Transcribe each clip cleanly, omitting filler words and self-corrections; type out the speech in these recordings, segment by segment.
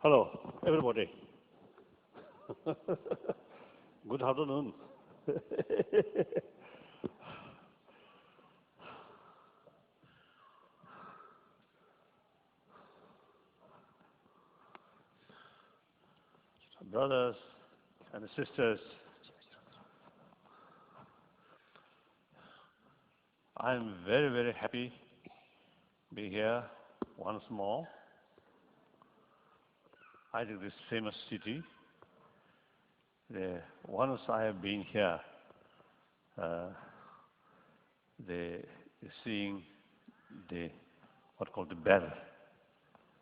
Hello, everybody. Good afternoon. Brothers and sisters, I am very, very happy to be here once more. I think this famous city, once I have been here, seeing what called the bell,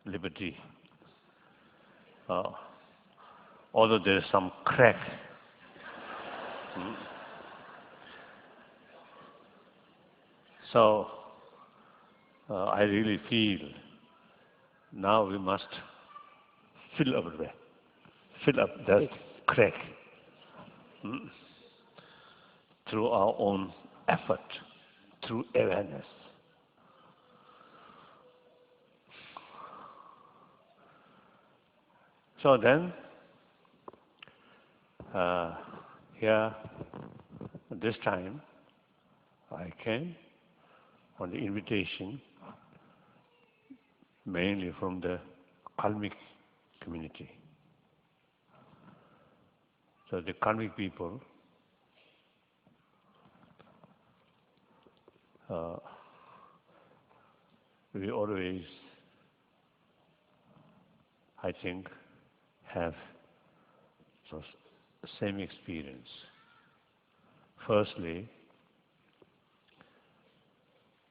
liberty. Although there is some crack. So I really feel now we must fill up that crack through our own effort, through awareness. So then, here, this time, I came on the invitation mainly from the karmic community. So the karmic people we always, I think, have the same experience. Firstly,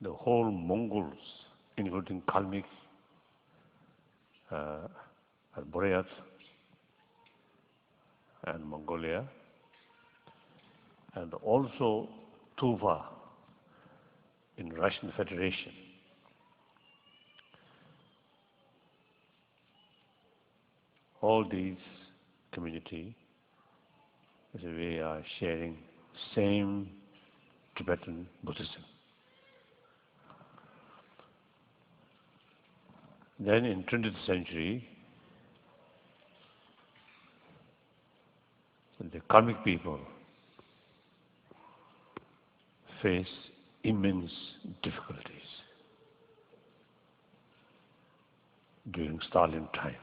the whole Mongols, including Kalmyk, Buryat, and Mongolia, and also Tuva in Russian Federation. All these community, we are sharing same Tibetan Buddhism. Then in 20th century, the karmic people face immense difficulties during Stalin time.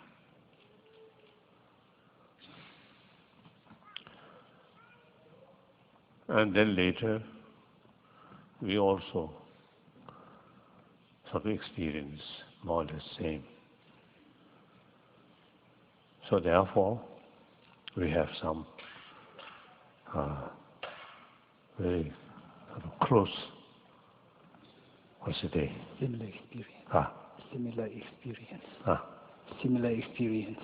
And then later, we also sort of experience more or less same. So therefore, we have some very close, what's the day? Similar experience. Similar experience. Similar experience.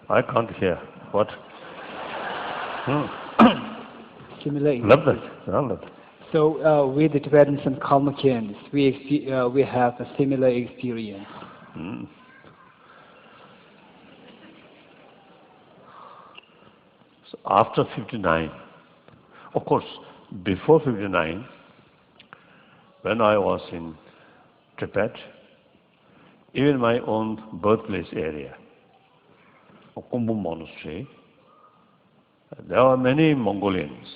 I can't hear. What? Similar experience. Lovely. So with the Tibetans and Kalmykians, we have a similar experience. So after 59, of course, before 59, when I was in Tibet, even my own birthplace area, Kumbum Monastery, there were many Mongolians,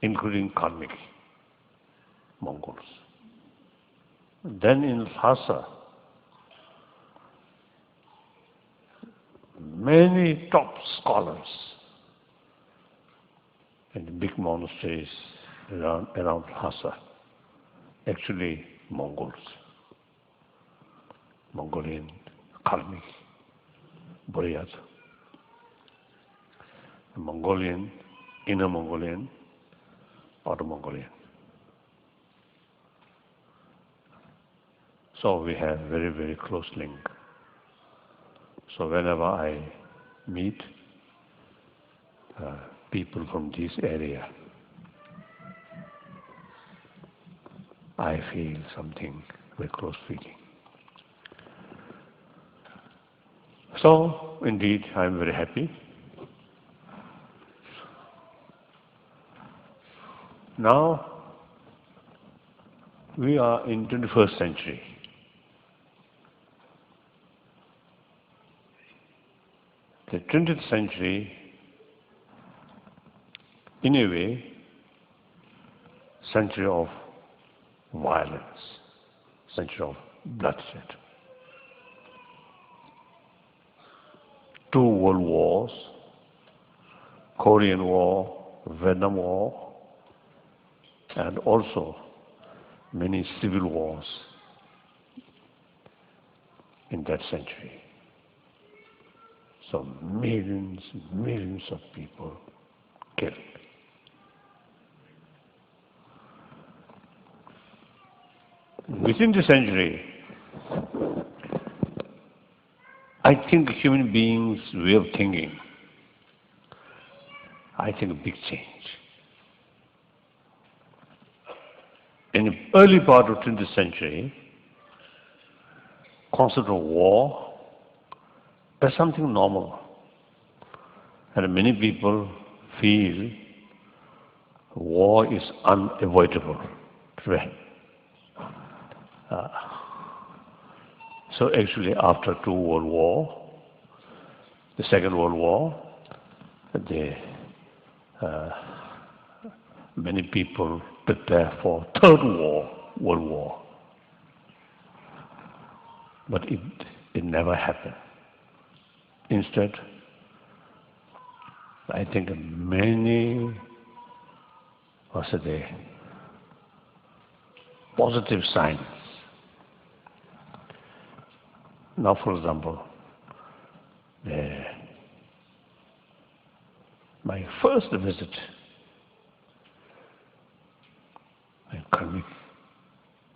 including Karmic Mongols. Then in Lhasa, many top scholars in the big monasteries around Lhasa, actually Mongols, Mongolian, Karmic, Buryat, Mongolian, Inner Mongolian, Outer Mongolian. So we have very, very close link. So whenever I meet people from this area, I feel something very close feeling. So indeed, I am very happy. Now we are in 21st century. the 20th century, in a way, century of violence, century of bloodshed. 2 world wars, Korean War, Vietnam War, and also many civil wars in that century. So millions of people killed. Within the century, I think human beings' way of thinking, I think a big change. In the early part of 20th century, concept of war is something normal. And many people feel war is unavoidable today. So actually after 2 World War, the Second World War, many people prepare for Third World War. But it never happened. Instead, I think many, positive signs. Now, for example, my first visit in Karmik,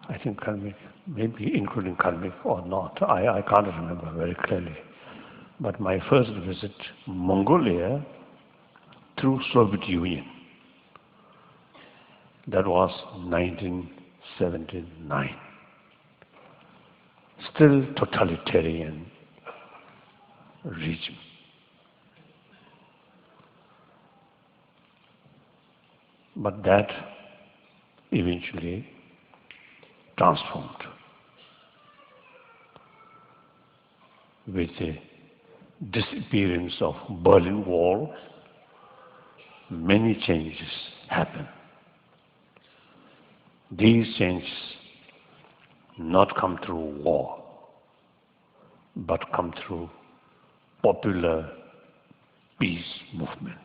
I think Karmik, maybe including Karmik or not, I can't remember very clearly. But my first visit Mongolia through Soviet Union, that was 1979. Still totalitarian regime. But that eventually transformed with the disappearance of Berlin Wall. Many changes happened. These changes not come through war, but come through popular peace movement.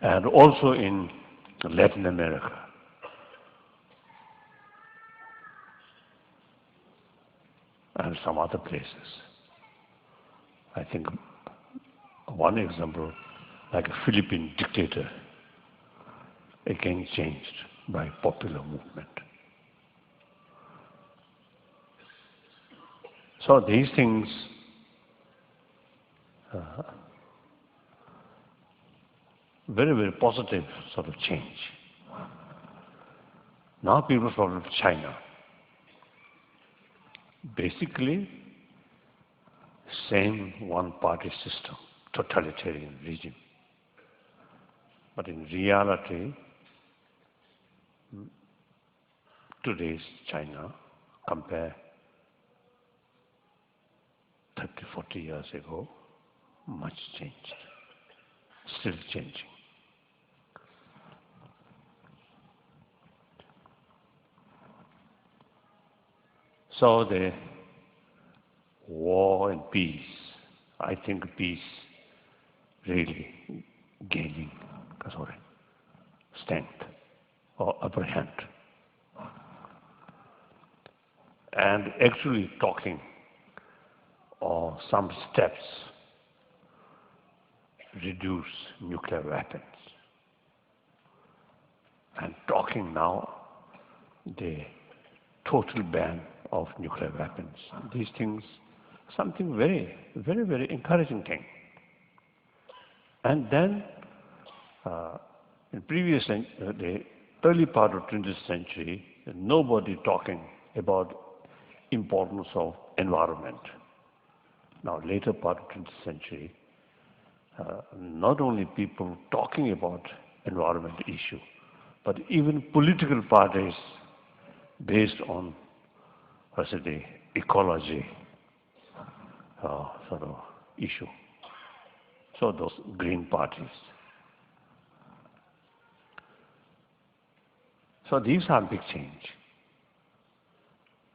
And also in Latin America. And some other places. I think one example, like a Philippine dictator, again changed by popular movement. So these things very positive sort of change. Now people from China, basically same one-party system, totalitarian regime. But in reality, today's China, compare 30, 40 years ago, much changed, still changing. So the war and peace, I think peace really gaining strength or upper hand. And actually talking or some steps reduce nuclear weapons. And talking now the total ban of nuclear weapons. These things, something very encouraging thing. And then, in the early part of 20th century, nobody talking about importance of environment. Now, later part of 20th century, not only people talking about environment issue, but even political parties based on, the ecology, sort of issue. So those green parties. So these are big change.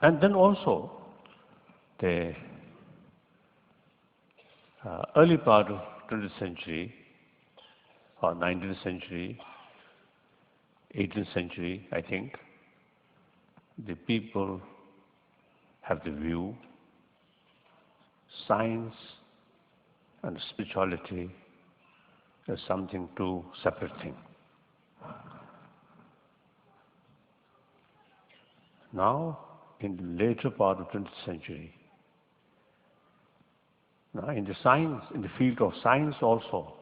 And then also the early part of 20th century or 19th century, 18th century, I think, the people have the view science and spirituality is something two separate things. Now, in the later part of 20th century, now in the science, in the field of science also,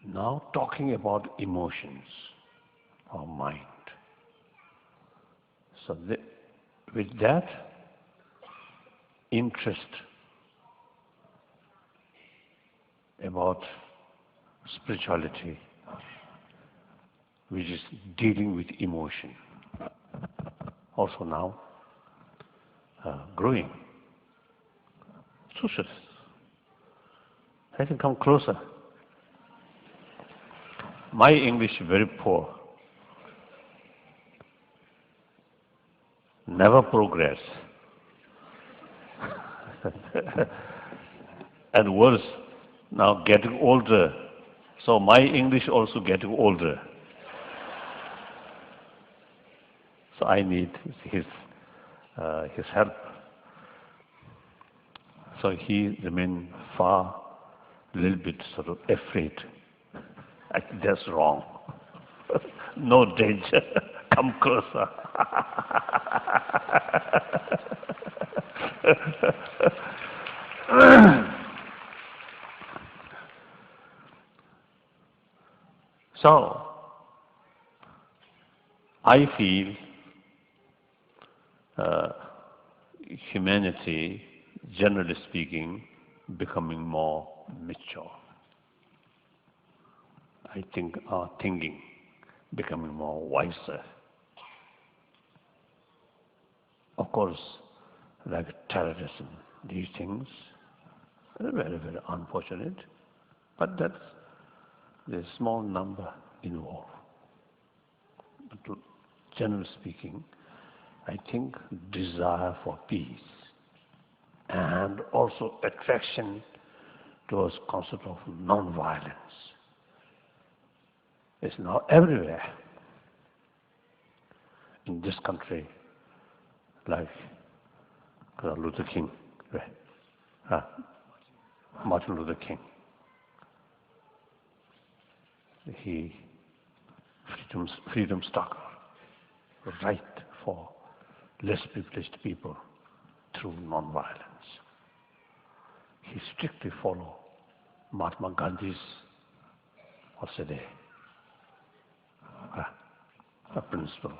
now talking about emotions or mind. So with that interest about spirituality, which is dealing with emotion, also now growing. Sushas, I can come closer. My English is very poor. Never progress. And worse, now getting older. So my English also getting older. So I need his help. So he remained far, a little bit sort of afraid. I think that's wrong. No danger. Come closer. So, I feel humanity, generally speaking, becoming more mature. I think our thinking becoming more wiser. Of course, like terrorism, these things are very, very unfortunate, but that's the small number involved. But generally speaking, I think desire for peace and also attraction towards concept of non-violence is now everywhere. In this country, like Luther King, Martin Luther King, he freedom struggle, right for less privileged people through non-violence. He strictly followed Mahatma Gandhi's, what's the day, a principle.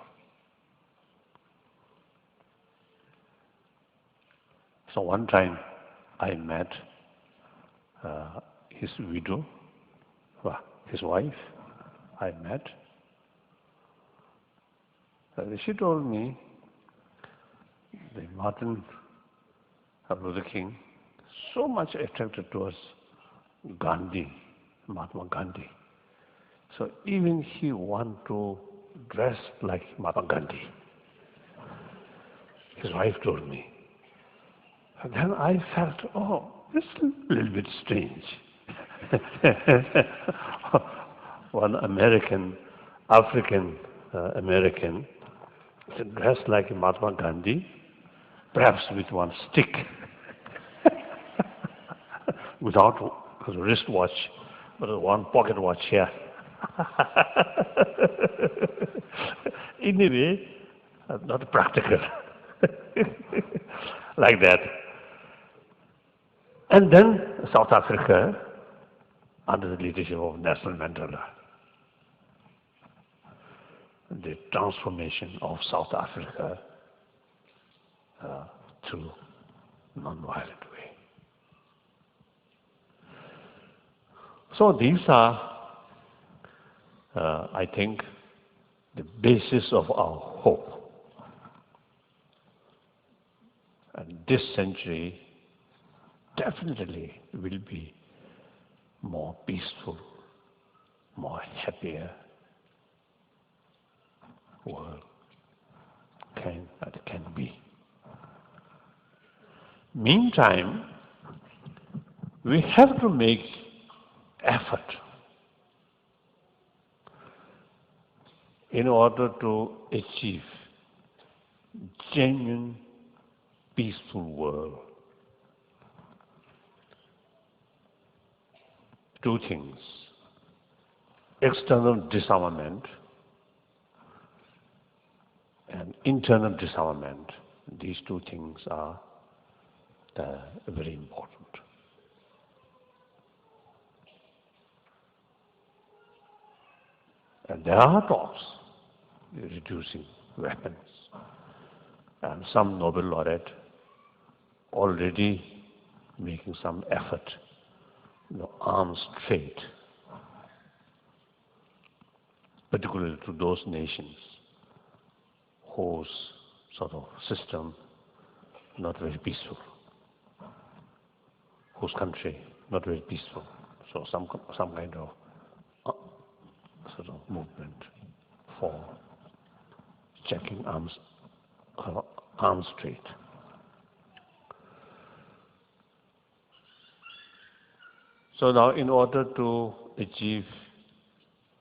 So one time I met his widow, his wife, I met. She told me that Martin Luther King so much attracted towards Gandhi, Mahatma Gandhi. So even he want to dress like Mahatma Gandhi. His wife told me. And then I felt, oh, this is a little bit strange. One African American, dressed like Mahatma Gandhi, perhaps with one stick, without a wristwatch, but one pocket watch here. Anyway, not practical, like that. And then South Africa, under the leadership of Nelson Mandela, the transformation of South Africa through non-violent way. So these are, I think, the basis of our hope. And this century definitely will be more peaceful, more happier world can be. Meantime, we have to make effort in order to achieve genuine peaceful world. Two things: external disarmament and internal disarmament. These two things are very important. And there are talks reducing weapons. And some Nobel laureate already making some effort, arms trade, particularly to those nations whose sort of system not very peaceful, whose country not very peaceful. So some kind of sort of movement for checking arms trade. So now, in order to achieve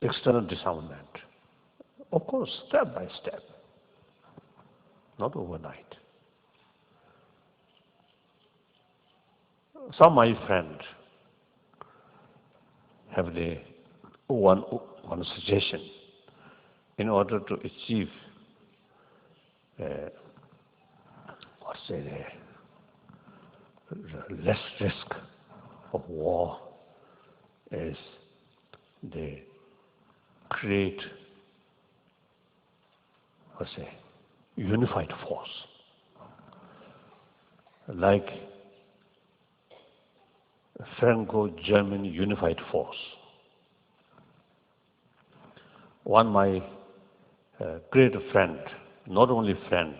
external disarmament, of course, step by step, not overnight. Some of my friends have one suggestion in order to achieve less risk of war is they create unified force, like Franco-German unified force. One my great friend, not only friend,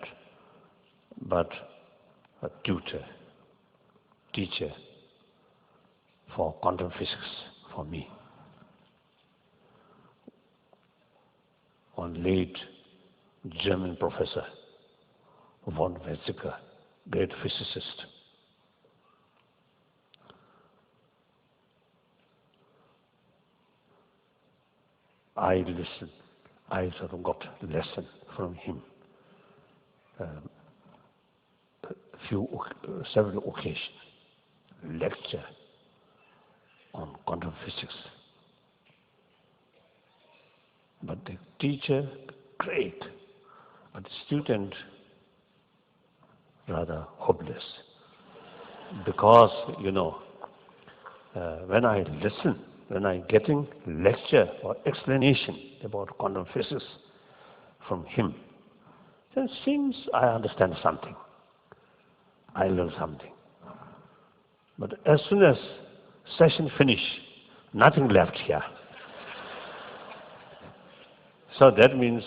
but a teacher for quantum physics for me. One late German professor, von Weizsäcker, great physicist. I sort of got a lesson from him. Several occasions, lecture on quantum physics. But the teacher, great, but the student, rather hopeless. Because, when I listen, when I getting lecture or explanation about quantum physics from him, then it seems I understand something. I learn something. But as soon as session finish, nothing left here. So that means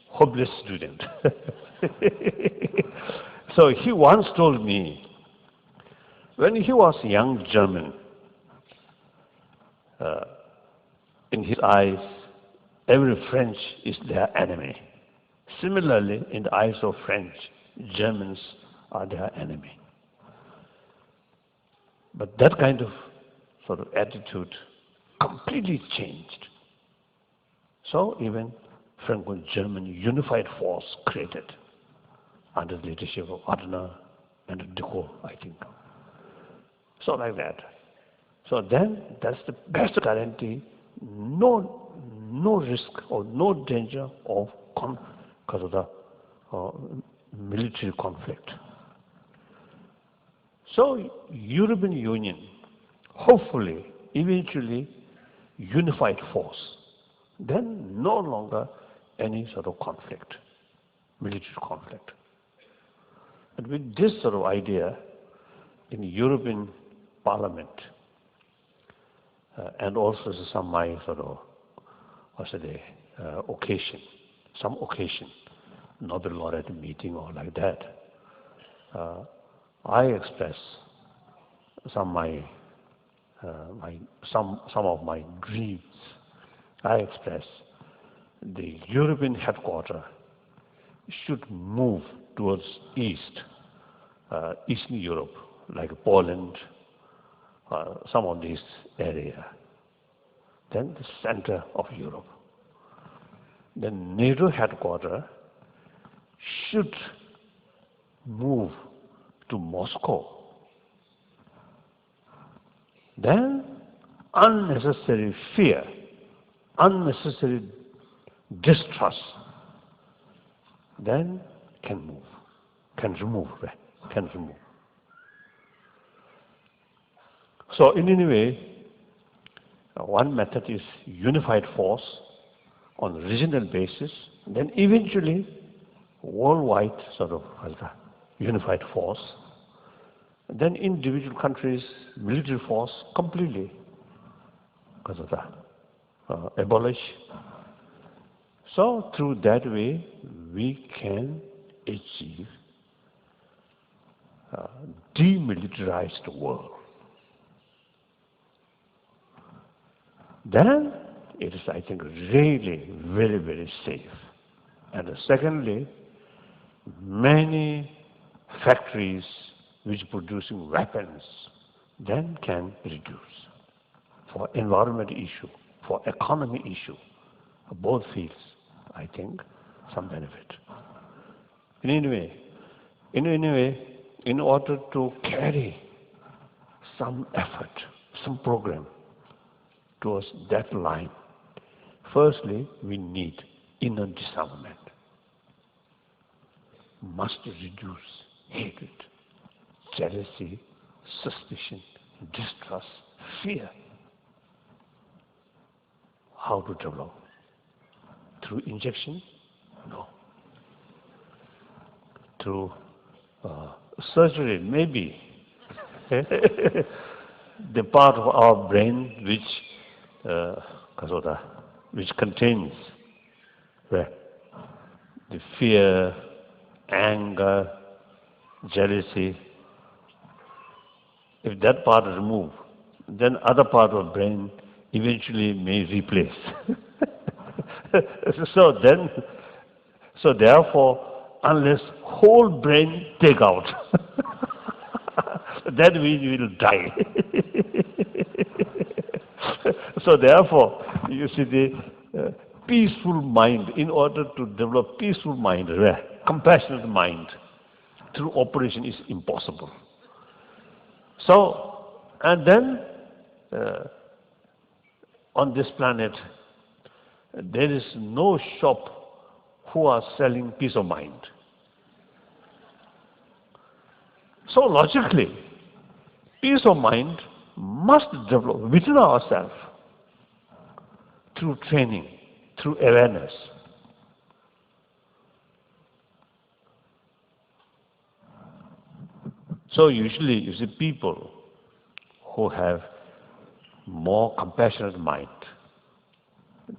hopeless student. So he once told me, when he was a young German, in his eyes, every French is their enemy. Similarly, in the eyes of French, Germans are their enemy. But that kind of sort of attitude completely changed. So even Franco-German unified force created under the leadership of Adler and de Gaulle, I think. So like that. So then that's the best guarantee, no risk or no danger of because of the military conflict. So European Union, hopefully, eventually unified force, then no longer any sort of conflict, military conflict. And with this sort of idea in the European Parliament, and also some my sort of, occasion, Nobel laureate meeting or like that, I express some of my dreams. I express the European headquarters should move towards Eastern Europe, like Poland, some of these area. Then the center of Europe. The NATO headquarters should move to Moscow. Then unnecessary fear, unnecessary distrust, then can remove. So in any way, one method is unified force on a regional basis, then eventually worldwide sort of unified force, then individual countries, military force completely abolish. So through that way, we can achieve demilitarized world. Then it is, I think, really very, very safe. And secondly, many factories which producing weapons then can reduce. For environment issue, for economy issue, both fields, I think, some benefit. In any way, in order to carry some effort, some program towards that line, firstly, we need inner disarmament. Must reduce hatred, jealousy, suspicion, distrust, fear. How to develop? Through injection? No. Through surgery? Maybe. The part of our brain which contains the fear, anger, jealousy. If that part is removed, then other part of the brain eventually may replace. So therefore, unless whole brain take out, then we will die. So therefore, you see, the peaceful mind, in order to develop peaceful mind, compassionate mind, through operation is impossible. So, and then on this planet, there is no shop who are selling peace of mind. So logically, peace of mind must develop within ourselves through training, through awareness. So usually you see people who have more compassionate mind,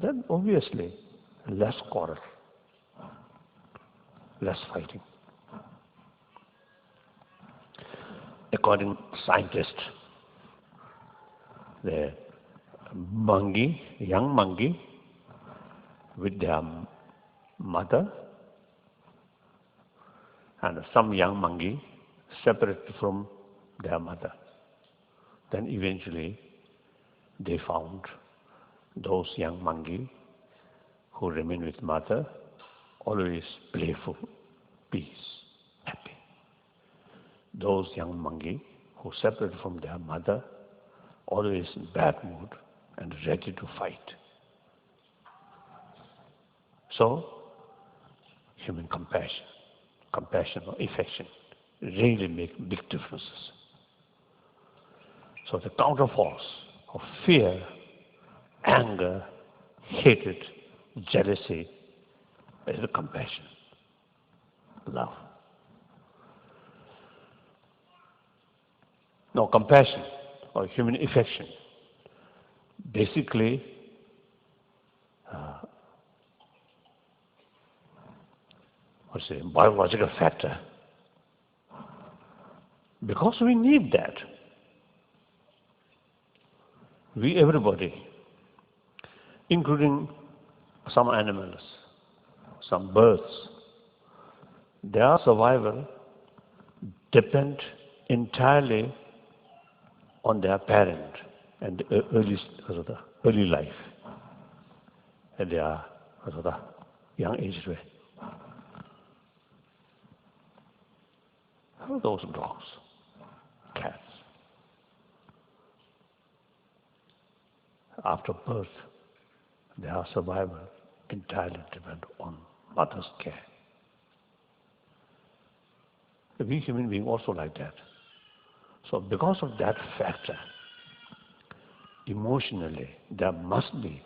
then obviously less quarrel, less fighting. According to scientists, the monkey, young monkey, with their mother, and some young monkey separated from their mother. Then eventually they found those young monkey who remain with mother, always playful, peace, happy. Those young monkey who separated from their mother, always in bad mood and ready to fight. So, human compassion or affection really make big differences. So the counterforce of fear, anger, hatred, jealousy is the compassion, love. Now, compassion or human affection, basically, biological factor. Because we need that. We, everybody, including some animals, some birds, their survival depends entirely on their parent and the early life at their young age. How are those dogs, cats? After birth, their survival entirely depends on mother's care. We human beings also like that. So because of that factor, emotionally, there must be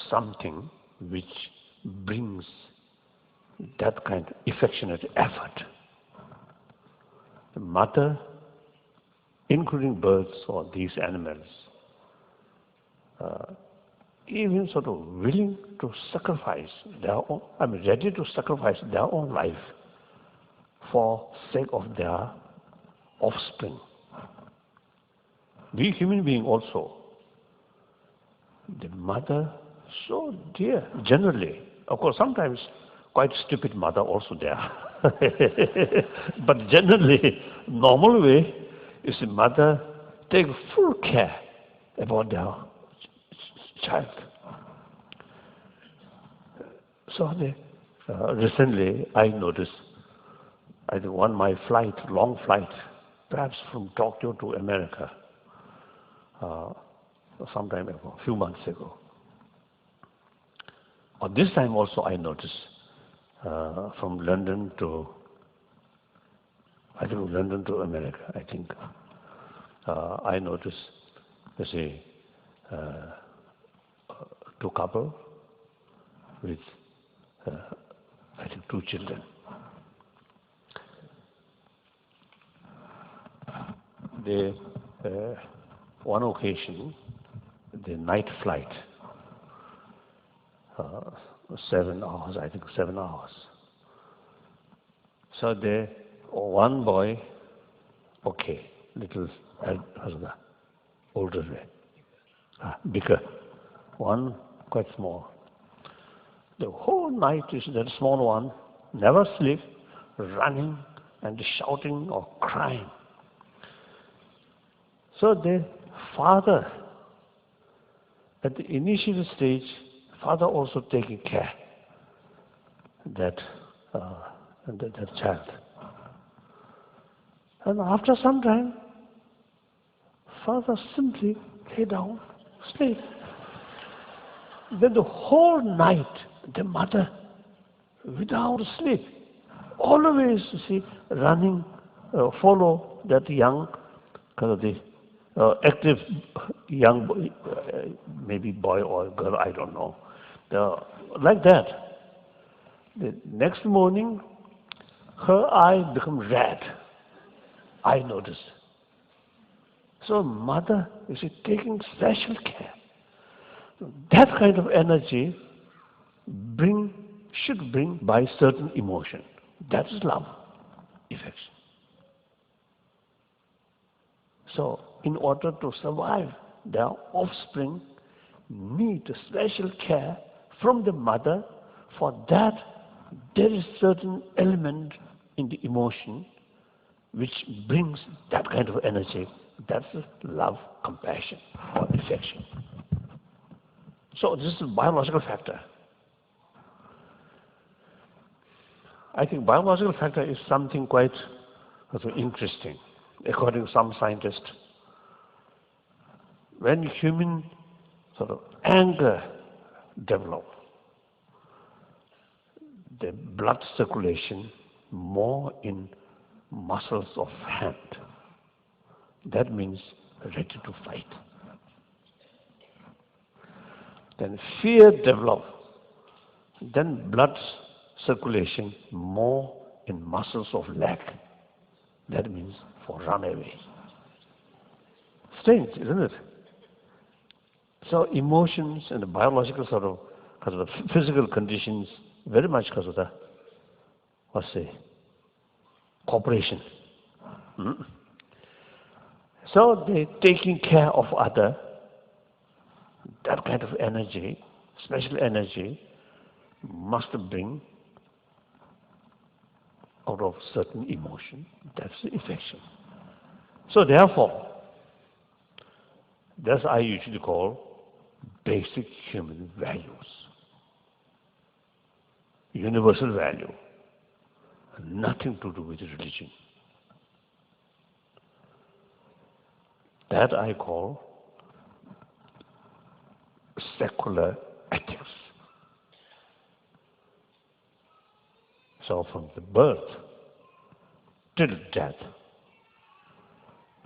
something which brings that kind of affectionate effort. The mother, including birds or these animals, even sort of willing to sacrifice their own, ready to sacrifice their own life for sake of their offspring. We human beings also, the mother, so dear, generally, of course sometimes quite stupid mother also there. But generally, normal way is the mother take full care about their child. So recently I noticed, I think on my flight, long flight, perhaps from Tokyo to America, sometime ago, a few months ago. Or this time also I noticed, from London to America, I think, I noticed, let's say, two couple with, I think, two children. They, one occasion, the night flight, 7 hours, I think 7 hours. So one boy, okay, little older, bigger. One quite small. The whole night is that small one, never sleep, running and shouting or crying. So the father, at the initial stage, father also taking care that child. And after some time, father simply lay down, sleep. Then the whole night, the mother, without sleep, always, you see, running, follow that young, active young boy, maybe boy or girl, I don't know. Like that. The next morning, her eye become red. I noticed. So mother is taking special care. That kind of energy should bring by certain emotion. That is love, affection. So in order to survive, their offspring need special care from the mother. For that, there is certain element in the emotion which brings that kind of energy. That's love, compassion, or affection. So this is a biological factor. I think biological factor is something quite interesting. According to some scientists, when human anger develops, the blood circulation more in muscles of hand. That means ready to fight. Then fear develops, then blood circulation more in muscles of leg. That means for run away. Strange, isn't it? So emotions and the biological because of the physical conditions, very much because of the, cooperation. Mm. So the taking care of other, that kind of energy, special energy, must bring out of certain emotion. That's the affection. So therefore, that's I usually call basic human values. Universal value. Nothing to do with religion. That I call secular ethics. So from the birth till death,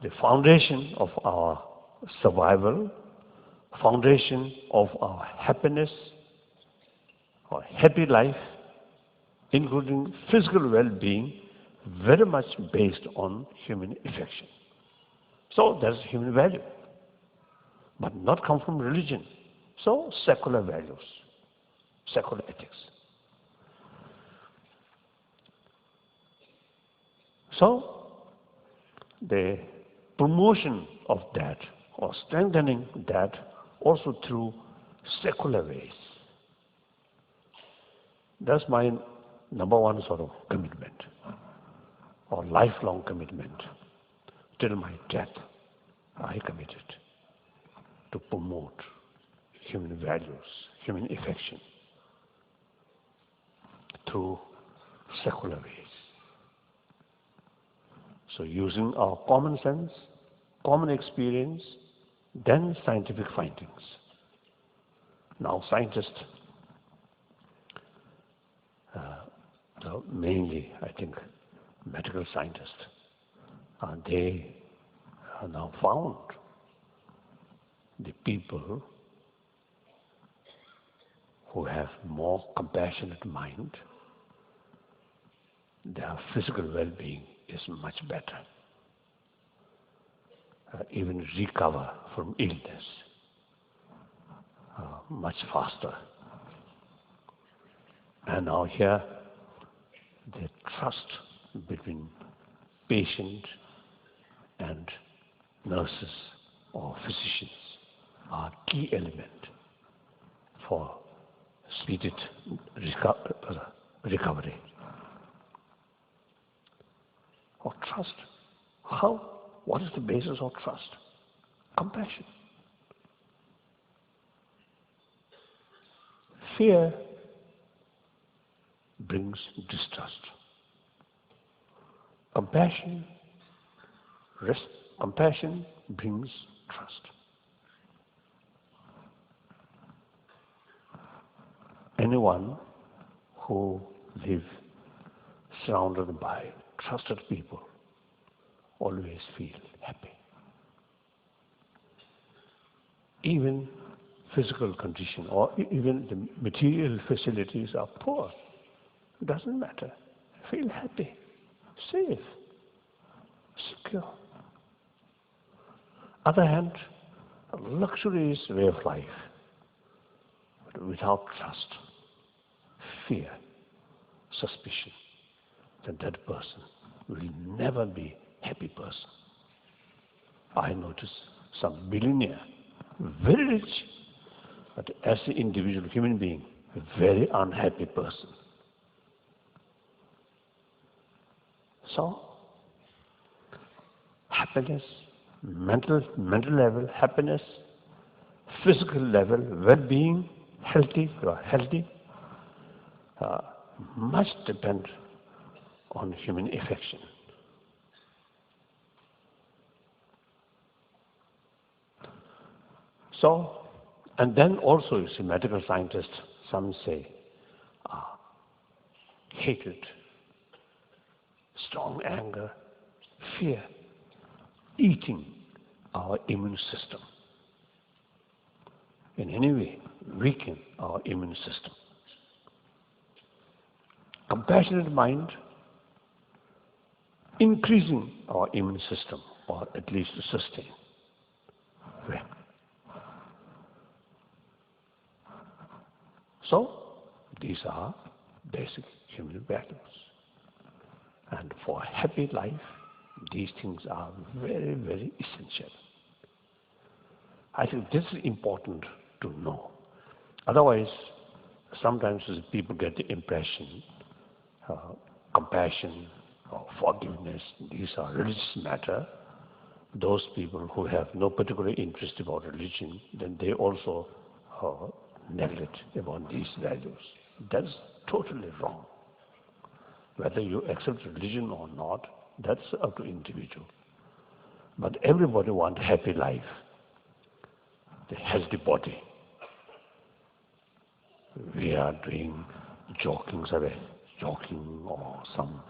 the foundation of our survival, foundation of our happiness, our happy life, including physical well-being, very much based on human affection. So that's human value, but not come from religion. So secular values, secular ethics. So the promotion of that or strengthening that also through secular ways. That's my number one sort of commitment or lifelong commitment. Till my death, I committed to promote human values, human affection through secular ways. So using our common sense, common experience, then scientific findings. Now scientists, mainly I think medical scientists, they have now found the people who have more compassionate mind, their physical well-being is much better. Even recover from illness much faster. And now here, the trust between patient and nurses or physicians are key element for speeded recovery. Or trust. How? What is the basis of trust? Compassion. Fear brings distrust. Compassion brings trust. Anyone who lives surrounded by trusted people always feel happy. Even physical condition or even the material facilities are poor. It doesn't matter. Feel happy, safe, secure. Other hand, a luxurious way of life, but without trust, fear, suspicion, then that person will never be a happy person. I notice some billionaire, very rich, but as an individual human being, a very unhappy person. So, happiness, mental level happiness, physical level well-being, healthy, much depend on human affection. So, and then also you see medical scientists, some say hatred, strong anger, fear, eating our immune system. In any way, weaken our immune system. Compassionate mind, increasing our immune system, or at least to sustain. Well, so, these are basic human values. And for a happy life, These things are very, very essential. I think this is important to know. Otherwise, sometimes people get the impression compassion or forgiveness, these are religious matter. Those people who have no particular interest about religion, then they also neglect about these values. That's totally wrong. Whether you accept religion or not, that's up to individual. But everybody wants a happy life, the healthy body. We are doing jogging or some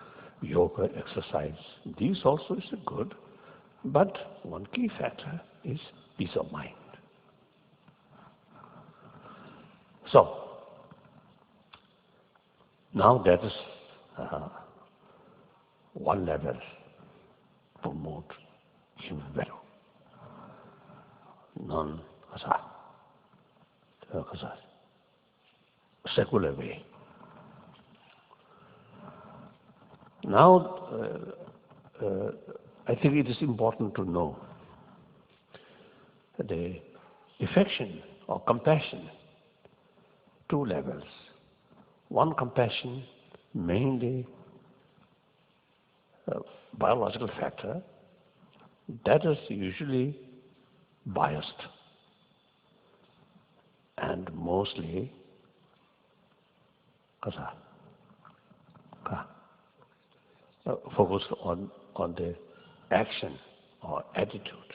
yoga exercise. These also is good, but one key factor is peace of mind. So, now that is one level to promote human value. Secular way. Now, I think it is important to know the affection or compassion, two levels. One, compassion, mainly biological factor, that is usually biased and mostly focused on the action or attitude.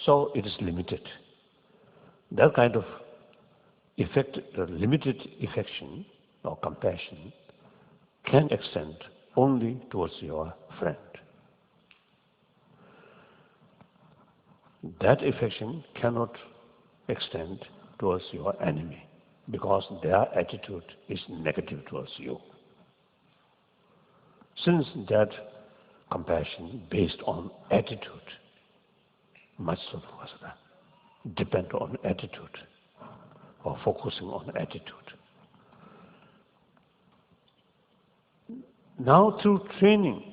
So it is limited. That kind of limited affection or compassion can extend only towards your friend. That affection cannot extend towards your enemy because their attitude is negative towards you. Since that compassion based on attitude, much of depend on attitude or focusing on attitude. Now through training,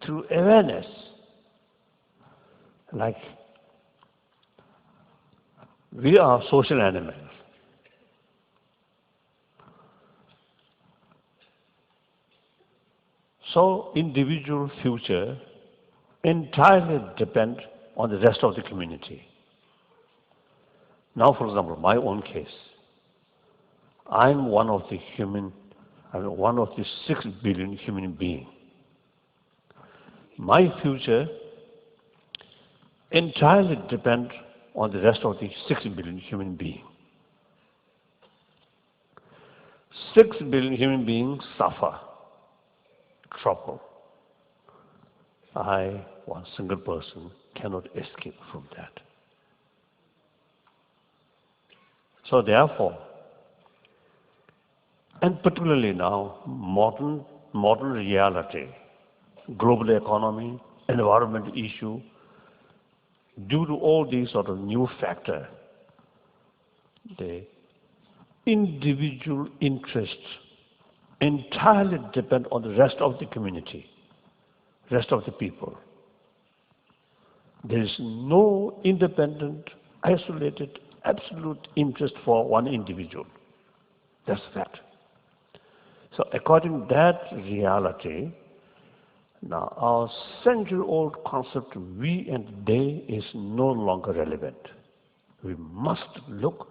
through awareness, like we are social animals. So individual future entirely depend on the rest of the community. Now, for example, my own case, I'm one of the 6 billion human beings. My future entirely depends on the rest of the 6 billion human beings. 6 billion human beings suffer trouble. I, one single person, cannot escape from that. So therefore, and particularly now, modern reality, global economy, environment issue, due to all these sort of new factors, the individual interests entirely depend on the rest of the community, rest of the people. There is no independent, isolated, absolute interest for one individual. That's that. So according to that reality, now our century-old concept we and they is no longer relevant. We must look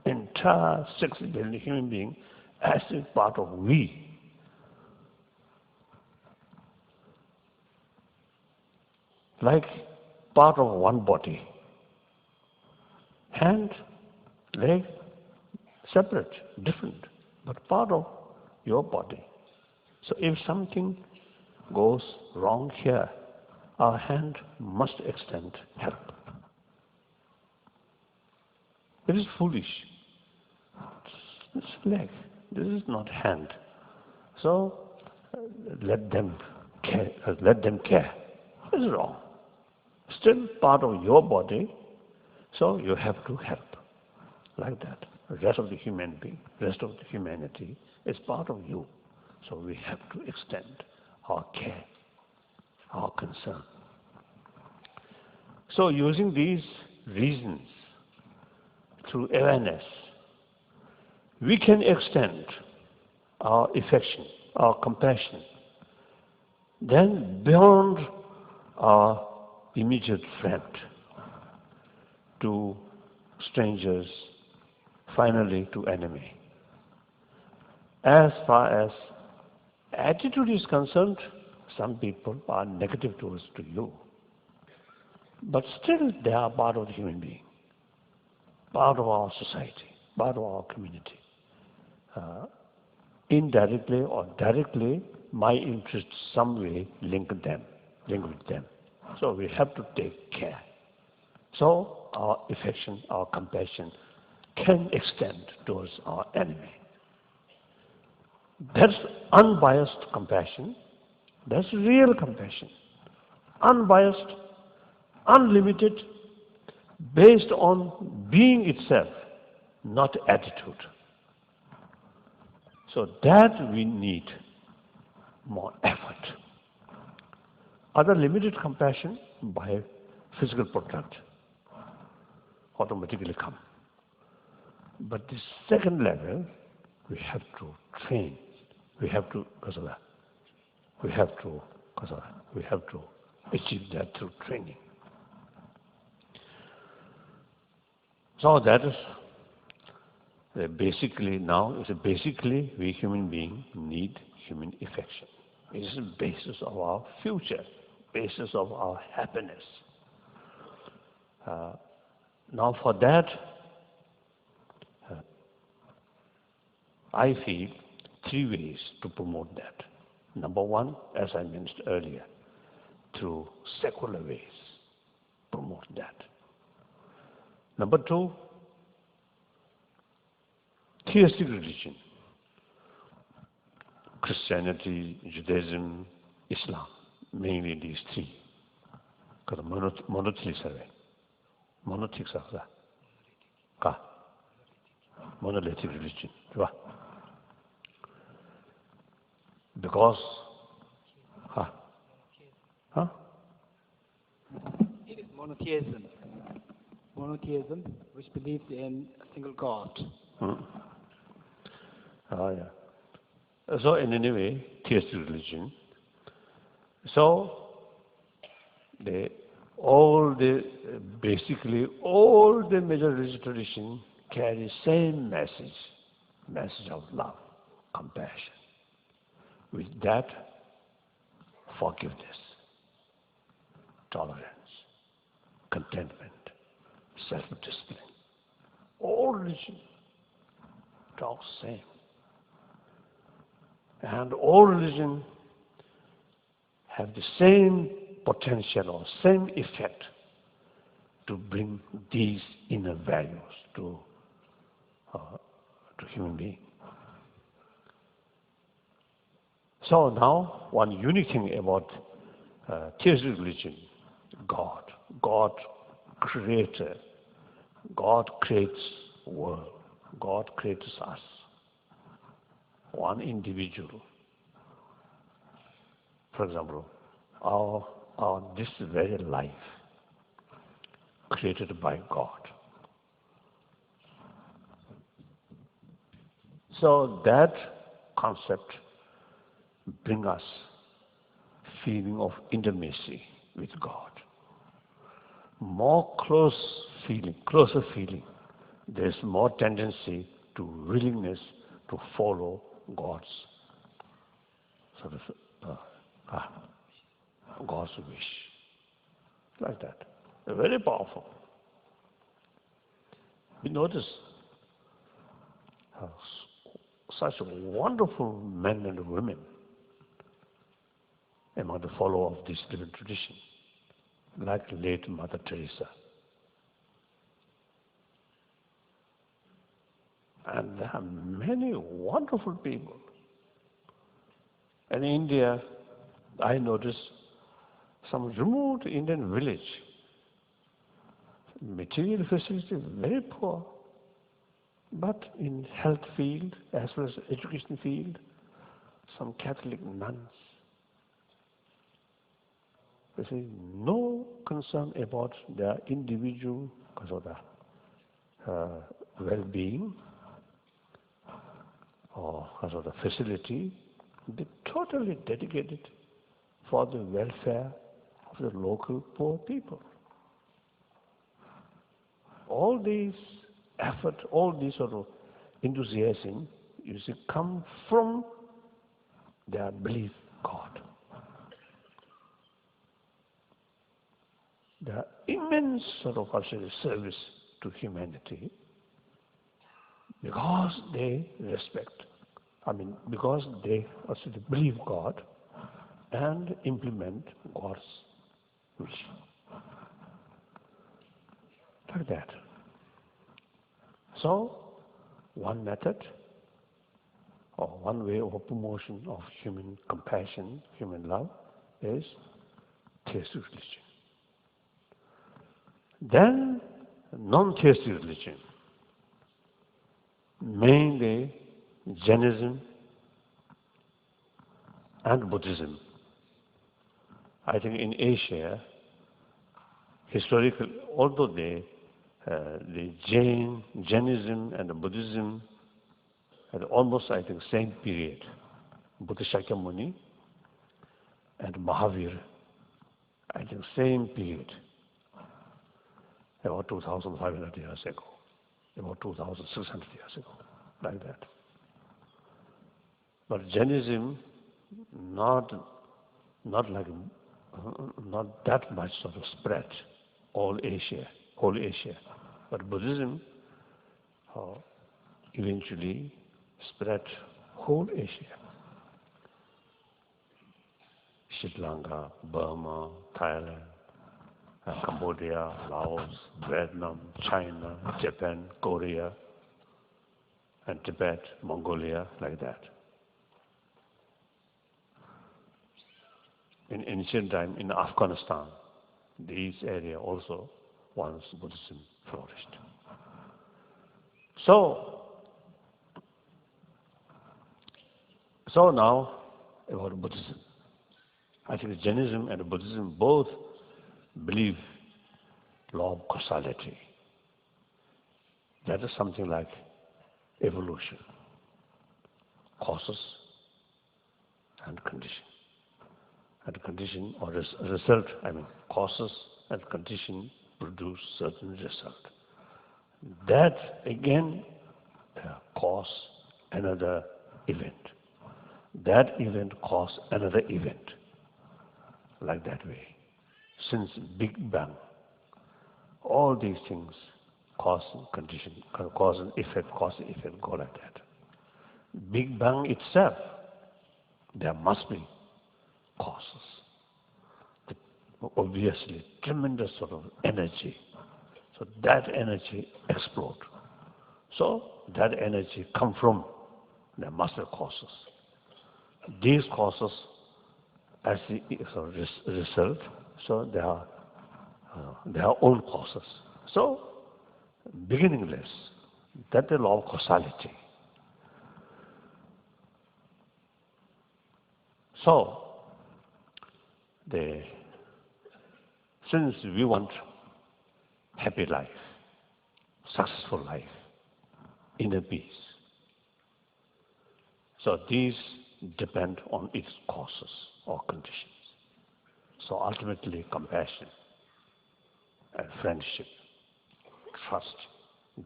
entire 6 billion human beings as a part of we. Like part of one body. Hand, leg, separate, different, but part of your body. So if something goes wrong here, our hand must extend help. It is foolish. It's leg. This is not hand. So let them care. This is wrong. Still part of your body, so you have to help. Like that. The rest of the human being, rest of the humanity is part of you. So we have to extend our care, our concern. So using these reasons through awareness, we can extend our affection, our compassion, then beyond our immediate friend, to strangers, finally to enemy. As far as attitude is concerned, some people are negative towards to you. But still they are part of the human being, part of our society, part of our community. Indirectly or directly, my interests some way link with them. So we have to take care. So our affection, our compassion can extend towards our enemy. That's unbiased compassion. That's real compassion. Unbiased, unlimited, based on being itself, not attitude. So that we need more effort. Other limited compassion by physical product automatically come. But the second level, we have to train. We have to achieve that through training. So that is basically we human beings need human affection. It is the basis of our future, basis of our happiness. Now for that, I feel 3 ways to promote that. Number one, as I mentioned earlier, through secular ways, promote that. Number two, theistic religion, Christianity, Judaism, Islam, mainly these three. Because monolithic religion, right? Because, it is monotheism. Monotheism, which believes in a single God. So in any way, theistic religion. So basically all the major religious traditions carry same message of love, compassion. With that, forgiveness, tolerance, contentment, self-discipline. All religion talks same. And all religion have the same potential or same effect to bring these inner values to human being. So now, one unique thing about theistic religion, God creator, God creates world, God creates us, one individual. For example, this very life created by God. So that concept brings us feeling of intimacy with God. Closer feeling. There's more tendency to willingness to follow God's God's wish. Like that. They're very powerful. We notice such wonderful men and women among the followers of this living tradition, like late Mother Teresa. And there are many wonderful people. In India, I noticed some remote Indian village, material facilities very poor, but in health field as well as education field, some Catholic nuns They say no concern about their individual well-being or the facility. They totally dedicated for the welfare of the local poor people. All these effort, all these sort of enthusiasm, you see, come from their belief God. The immense sort of service to humanity because they respect, because they also believe God and implement God's wish. Like that. So, one method or one way of promotion of human compassion, human love is theistic religion. Then, non-theistic religion, mainly Jainism and Buddhism. I think in Asia, historically, although the Jainism and the Buddhism had almost, I think, same period. Buddha Shakyamuni and Mahavir, I think, same period. About 2,500 years ago, about 2,600 years ago, like that. But Jainism, not that much sort of spread whole Asia. But Buddhism eventually spread whole Asia. Sri Lanka, Burma, Thailand, Cambodia, Laos, Vietnam, China, Japan, Korea, and Tibet, Mongolia, like that. In ancient time, in Afghanistan, these area also, once Buddhism flourished. So now about Buddhism. I think Jainism and Buddhism both believe law of causality. That is something like evolution, causes and condition. And condition or result, causes and condition produce certain result. That again cause another event. That event cause another event. Like that way. Since Big Bang, all these things cause and condition, cause and effect, go like that. Big Bang itself, there must be causes. Obviously, tremendous sort of energy. So that energy explodes. So that energy come from the master causes. These causes, as the result, so they are their own causes. So beginningless. That's the law of causality. So since we want happy life, successful life, inner peace, so these depend on its causes or conditions. So ultimately, compassion and friendship, trust,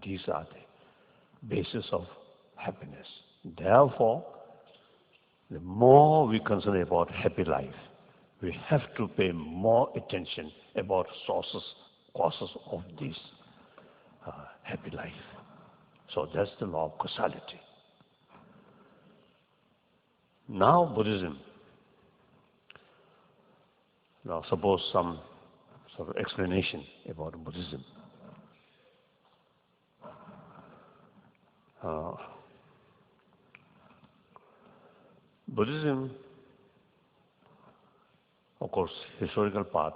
these are the basis of happiness. Therefore, the more we concern about happy life, we have to pay more attention about sources, causes of this happy life. So that's the law of causality. Now Buddhism. Now suppose some sort of explanation about Buddhism. Buddhism, of course, historical part,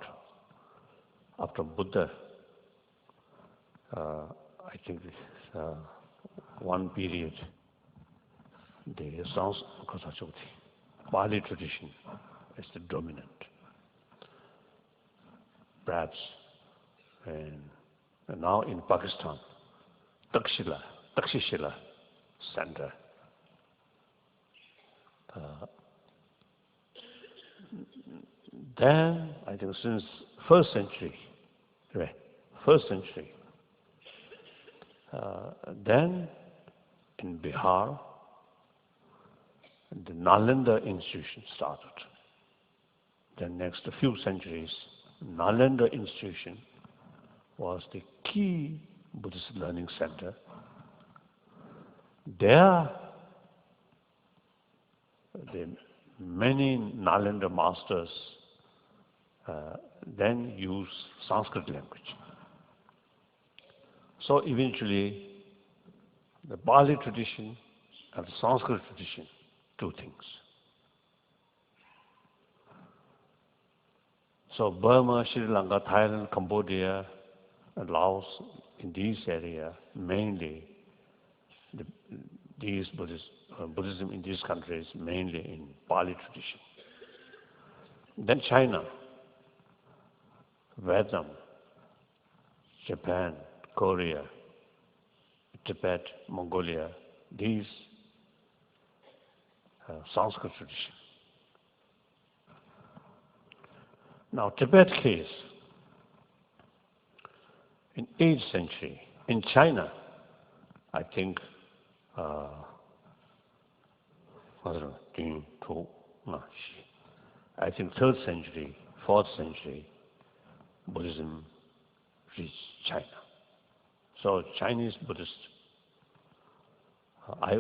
after Buddha, I think one period, the Pali tradition is the dominant. perhaps now in Pakistan, Takshashila Center. Then, I think since first century, then in Bihar, the Nalanda institution started. Then next a few centuries, Nalanda institution was the key Buddhist learning center. There, the many Nalanda masters then used Sanskrit language. So eventually, the Pali tradition and the Sanskrit tradition, two things. So Burma, Sri Lanka, Thailand, Cambodia, and Laos, in these areas, mainly these Buddhism in these countries, mainly in Pali tradition. Then China, Vietnam, Japan, Korea, Tibet, Mongolia, these Sanskrit tradition. Now, Tibet case, in 8th century, in China, I think, I think 3rd century, 4th century, Buddhism reached China. So Chinese Buddhist, I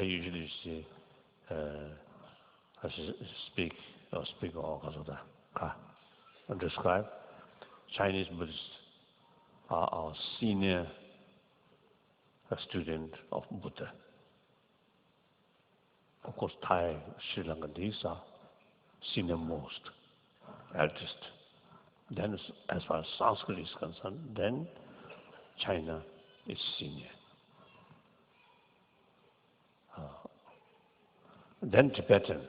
usually say, describe Chinese Buddhists are our senior student of Buddha. Of course, Thai, Sri Lanka, these are senior most, eldest. Then, as far as Sanskrit is concerned, then China is senior. Then Tibetan,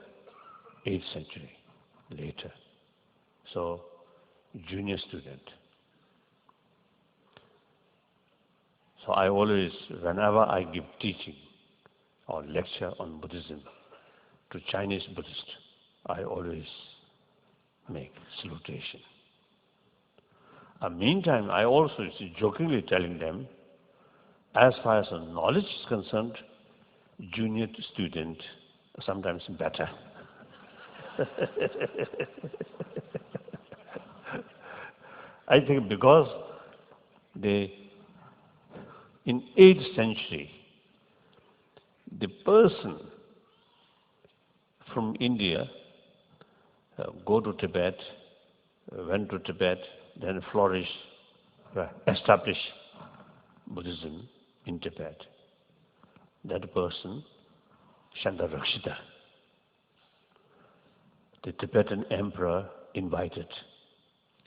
8th century, later. So, junior student. So I always, whenever I give teaching or lecture on Buddhism to Chinese Buddhists, I always make salutation. Meantime, I also jokingly telling them, as far as knowledge is concerned, junior student sometimes better. I think because in 8th century, the person from India go to Tibet, went to Tibet, then flourish, establish Buddhism in Tibet. That person, Chandarakshita, the Tibetan emperor invited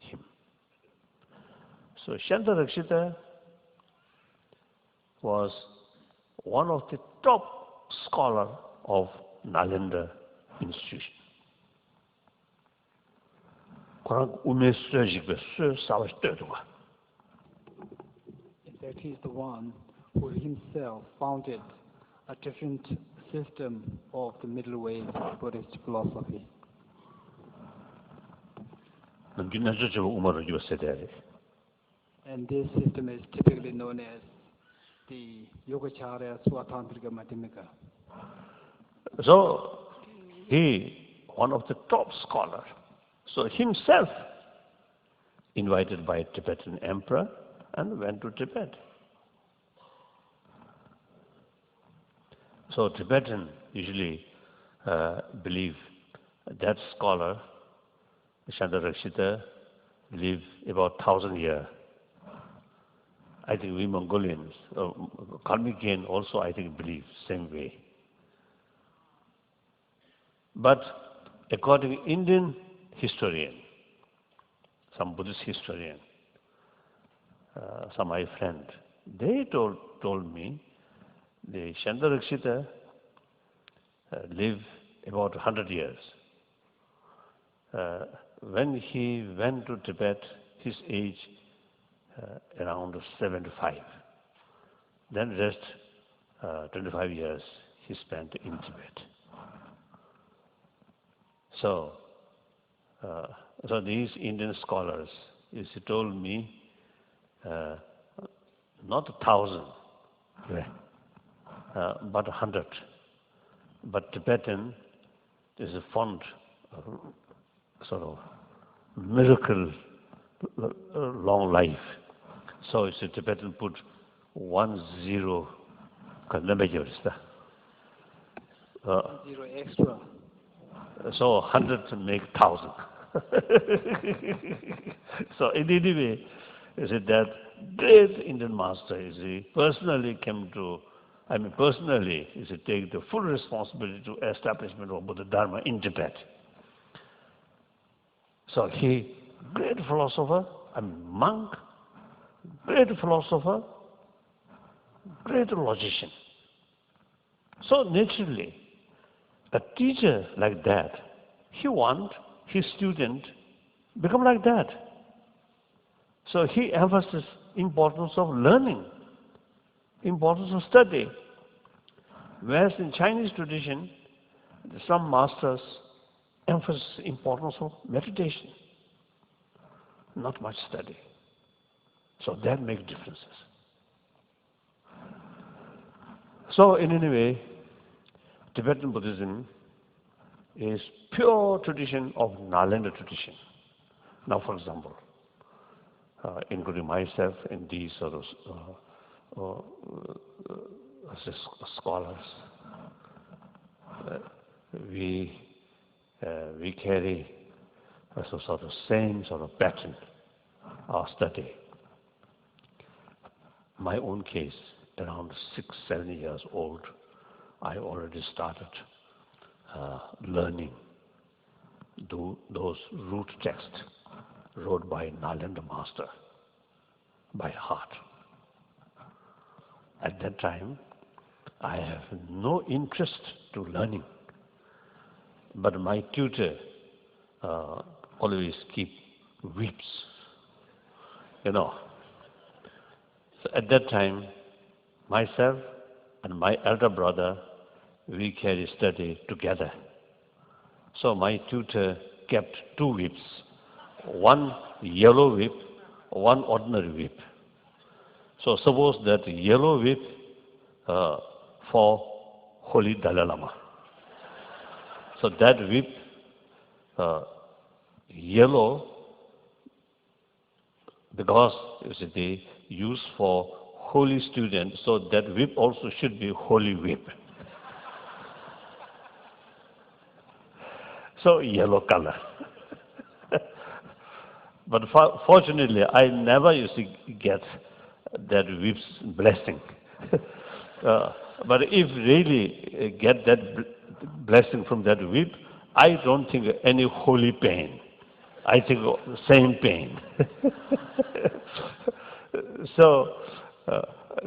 him. So Chandarakshita was one of the top scholars of Nalanda institution. In fact, he's the one who himself founded a different system of the middle way Buddhist philosophy. And this system is typically known as the Yogacarya Swatantrika Madhyamika. So, he, one of the top scholars, so himself invited by a Tibetan emperor and went to Tibet. So Tibetan usually believe that scholar, Chandarakshita, lived about 1,000 years. I think we Mongolians, Kalmykian also I think believe same way. But according to Indian historian, some Buddhist historian, some my friend, they told me the Chandarakshita lived about 100 years. when he went to Tibet, his age around 75. Then rest 25 years he spent in Tibet. So, so these Indian scholars, he told me, not 1,000, but 100. But Tibetan is a font, sort of miracle, long life. So it's a Tibetan put 10, Zero extra. so 100 make 1,000. So in any way, is it that great Indian master is he personally came to, personally is he take the full responsibility to establishment of Buddha Dharma in Tibet. So he, great philosopher, monk, great philosopher, great logician. So naturally, a teacher like that, he wants his student become like that. So he emphasizes importance of learning, importance of study. Whereas in Chinese tradition, some masters emphasize importance of meditation, not much study. So that makes differences. So in any way, Tibetan Buddhism is pure tradition of Nalanda tradition. Now, for example, including myself and these sort of scholars, we carry a sort of same sort of pattern, our study. My own case, around 6, 7 years old, I already started learning those root texts wrote by Nalanda master by heart. At that time, I have no interest to learning, but my tutor always keep whips, So at that time, myself and my elder brother, we carry study together. So my tutor kept 2 whips, one yellow whip, one ordinary whip. So suppose that yellow whip for Holy Dalai Lama. So that whip, yellow, because they use for holy students, so that whip also should be holy whip. So yellow color. But fortunately, I never used to get that whip's blessing. But if really get that blessing from that whip, I don't think any holy pain. I think same pain. So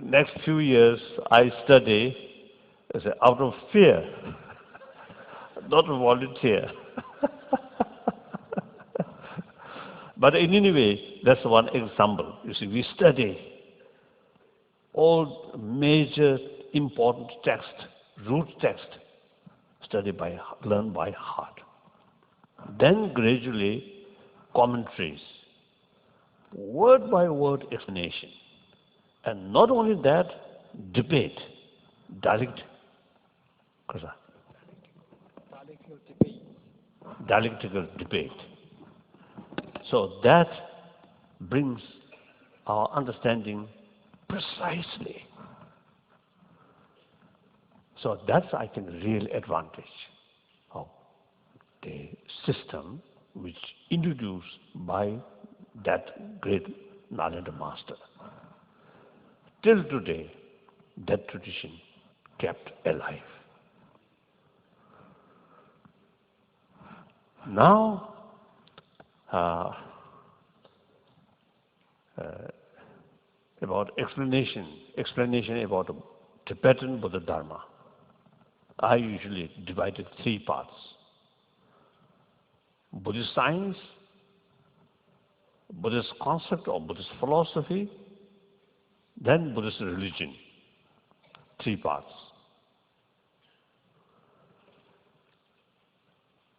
next few years I study out of fear, not volunteer. But in any way, that's one example. You see, we study all major important text, root text, learn by heart. Then gradually, commentaries, word by word explanation. And not only that, debate, dialectical debate. So that brings our understanding precisely. So that's, I think, real advantage of the system which introduced by that great Nalanda master. Till today, that tradition kept alive. Now, about explanation about Tibetan Buddha Dharma. I usually divide it 3 parts: Buddhist science, Buddhist concept or Buddhist philosophy, then Buddhist religion. 3 parts.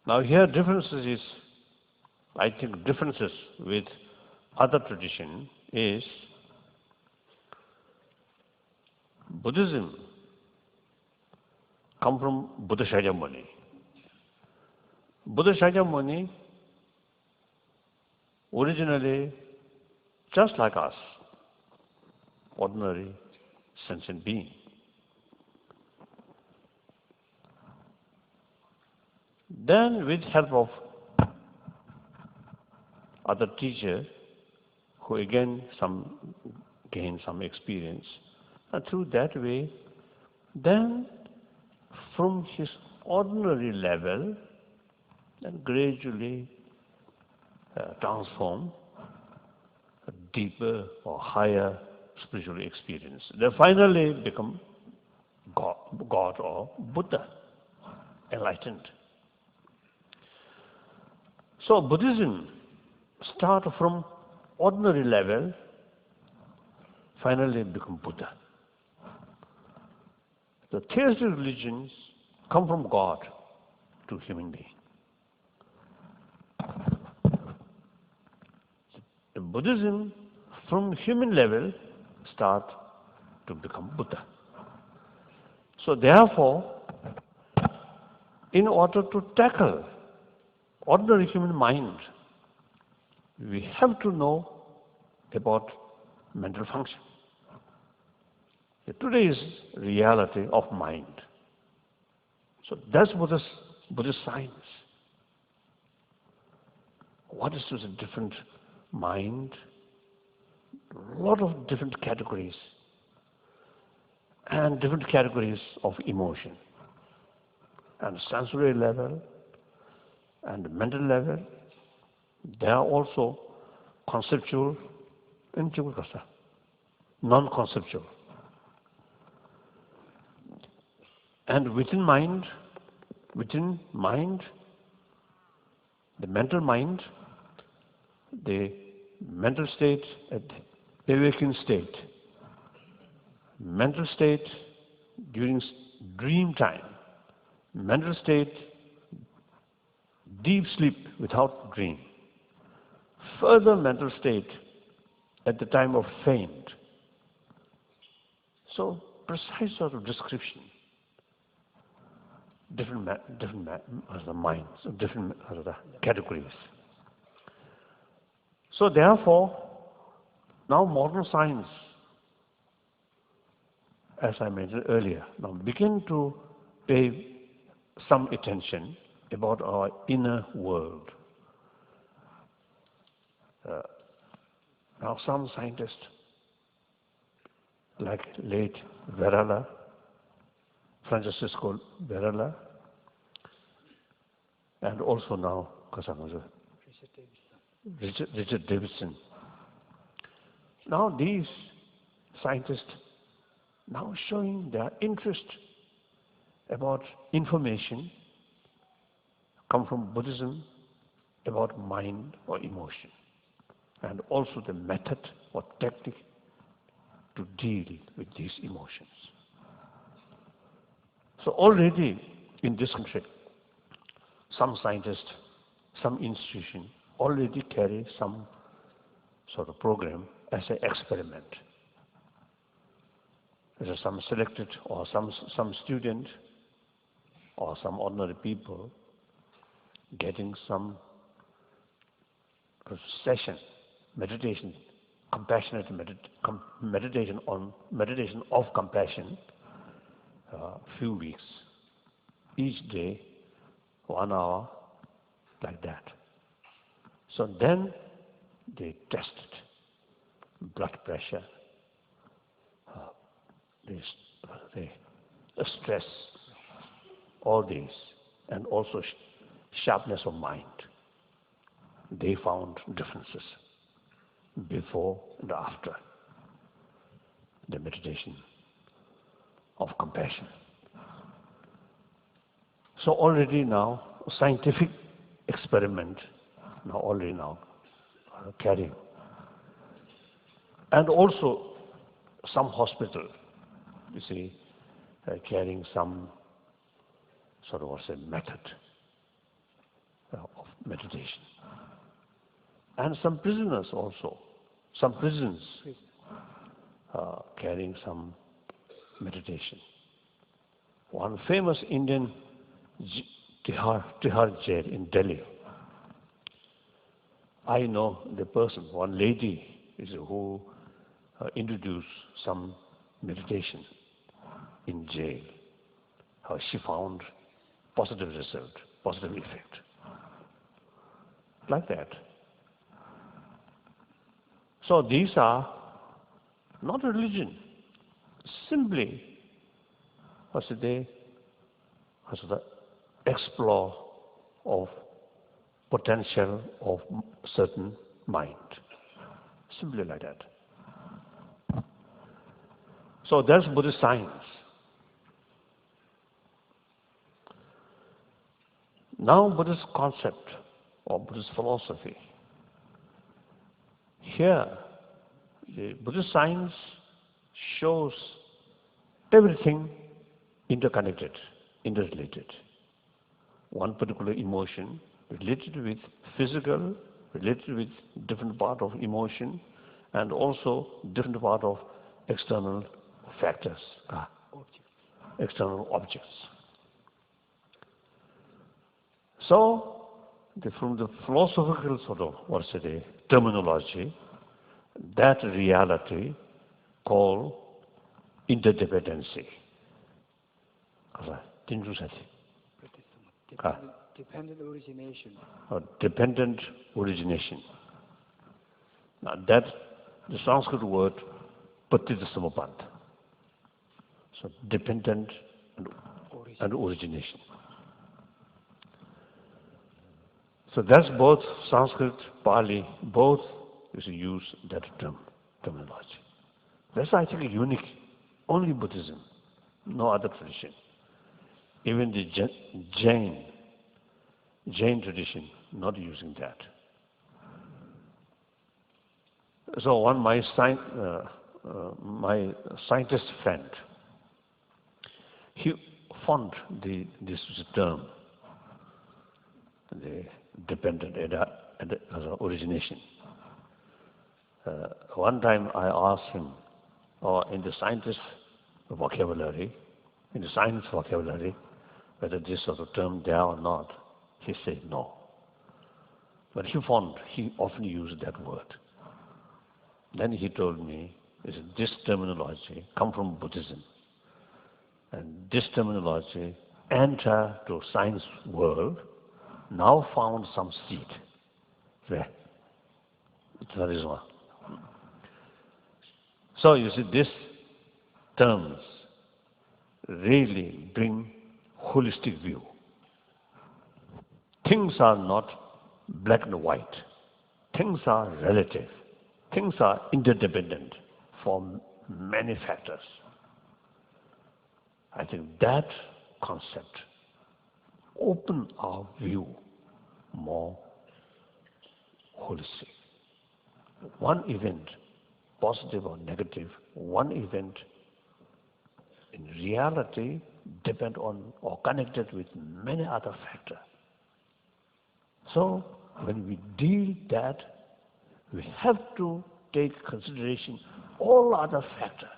Now here differences is, I think differences with other tradition is Buddhism come from Buddha Shakyamuni. Buddha Shakyamuni originally just like us, ordinary sentient being. Then with help of other teacher who again gain some experience, and through that way, then from his ordinary level, then gradually transform a deeper or higher spiritual experience. They finally become God or Buddha, enlightened. So Buddhism start from ordinary level, finally become Buddha. The theistic religions come from God to human being. The Buddhism from human level start to become Buddha. So therefore, in order to tackle ordinary human mind, we have to know about mental function. Today's reality of mind. So that's Buddhist science. What is this different mind? A lot of different categories and different categories of emotion. And sensory level and mental level, they are also conceptual and non-conceptual. And within mind, the mental mind, the mental state at the awakened state, mental state during dream time, mental state deep sleep without dream, further mental state at the time of faint. So precise sort of description. Different minds, different categories. So therefore, now modern science, as I mentioned earlier, now begin to pay some attention about our inner world. Now some scientists, like late Francisco Varela, and also now Richard Davidson. Now these scientists now showing their interest about information come from Buddhism about mind or emotion, and also the method or technique to deal with these emotions. So already in this country, some scientists, some institution already carry some sort of program as an experiment. There are some selected or some student or some ordinary people getting some session, meditation, compassionate meditation of compassion, few weeks, each day, 1 hour, like that. So then they tested blood pressure, the stress, all these, and also sharpness of mind. They found differences before and after the meditation of compassion. So already now, scientific experiment already carrying And also some hospital, you see, carrying some sort of what's a method of meditation. And some prisoners also, some prisons carrying some meditation. One famous Indian Tihar jail in Delhi. I know the person, one lady who introduced some meditation in jail. How she found positive result, positive effect. Like that. So these are not religion, simply they explore of potential of certain mind. Simply like that. So that's Buddhist science. Now Buddhist concept or Buddhist philosophy. Here, the Buddhist science shows everything interconnected, interrelated. One particular emotion related with physical, related with different part of emotion, and also different part of external factors, external objects. So, from the philosophical sort of, terminology, that reality called interdependency. Dependent origination. Dependent origination. Now that, the Sanskrit word, patita samapanta. So dependent and origination. So that's both Sanskrit, Pali, both use that terminology. That's, I think, unique. Only Buddhism, no other tradition. Even the Jain tradition, not using that. So my scientist friend, he found this term, the dependent origination. One time I asked him, in the scientist vocabulary, in the science vocabulary, whether this sort of term there or not. He said no. But he often used that word. Then he told me, this terminology come from Buddhism. And this terminology enter to science world, now found some seed. Where? That is one. So you see, these terms really bring holistic view. Things are not black and white. Things are relative. Things are interdependent for many factors. I think that concept opens our view more holistic. One event, positive or negative, one event in reality depend on or connected with many other factors. So when we deal that, we have to take consideration all other factors.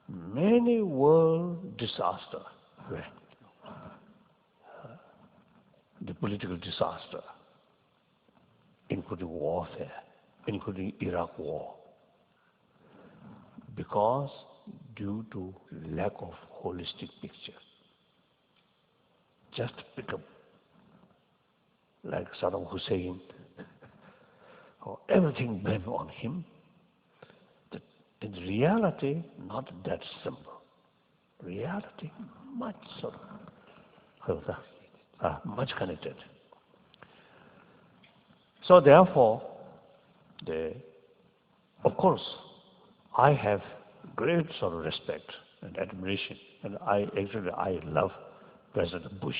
Many world disaster, the political disaster, including warfare, including Iraq war, because due to lack of holistic picture. Just pick up, like Saddam Hussein, or everything blame on him. In reality, not that simple. Reality, much much connected. So therefore, of course, I have great sort of respect and admiration, and I love President Bush,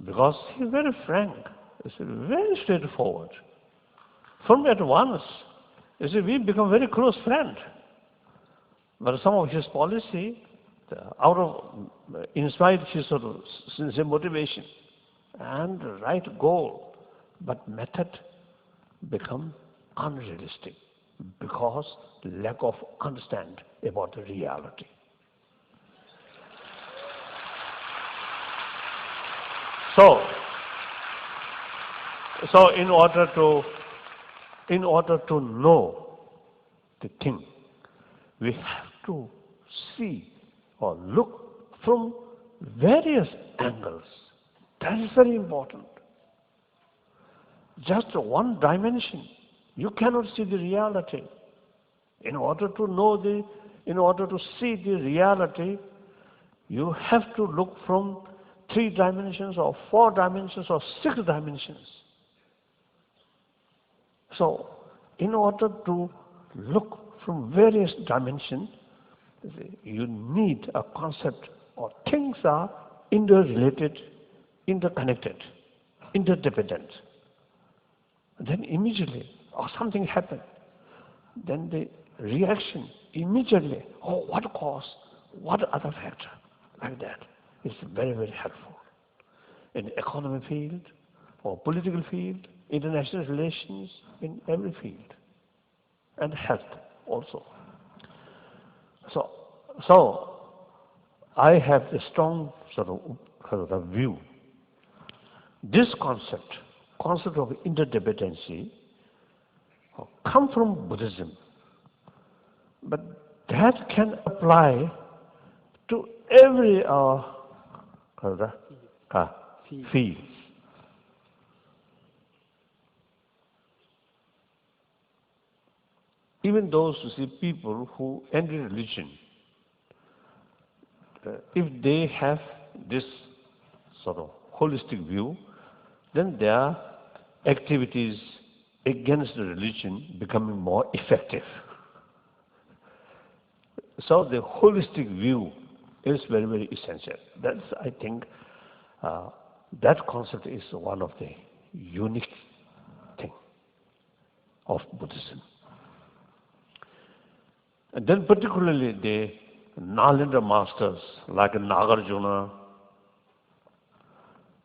because he's very frank, he's very straightforward. From at once, You see, we become very close friends. But some of his policy, out of inside his sort of sincere motivation and right goal, but method become unrealistic because lack of understand about the reality. So in order to know the thing, we have to see or look from various angles. That is very important. Just one dimension, you cannot see the reality. In order to see the reality, you have to look from 3 dimensions or 4 dimensions or 6 dimensions. So, in order to look from various dimensions, you need a concept or things are interrelated, interconnected, interdependent. Then immediately, or something happened, then the reaction immediately, oh, what cause, what other factor, like that, is very, very helpful. In the economic field, or political field, international relations, in every field, and health also. So I have a strong sort of view. This concept of interdependency, come from Buddhism, but that can apply to every field. Even those, you see, people who enter religion, if they have this sort of holistic view, then their activities against the religion becoming more effective. So the holistic view is very, very essential. That's, I think, that concept is one of the unique thing of Buddhism. And then particularly the Nalanda masters like Nagarjuna,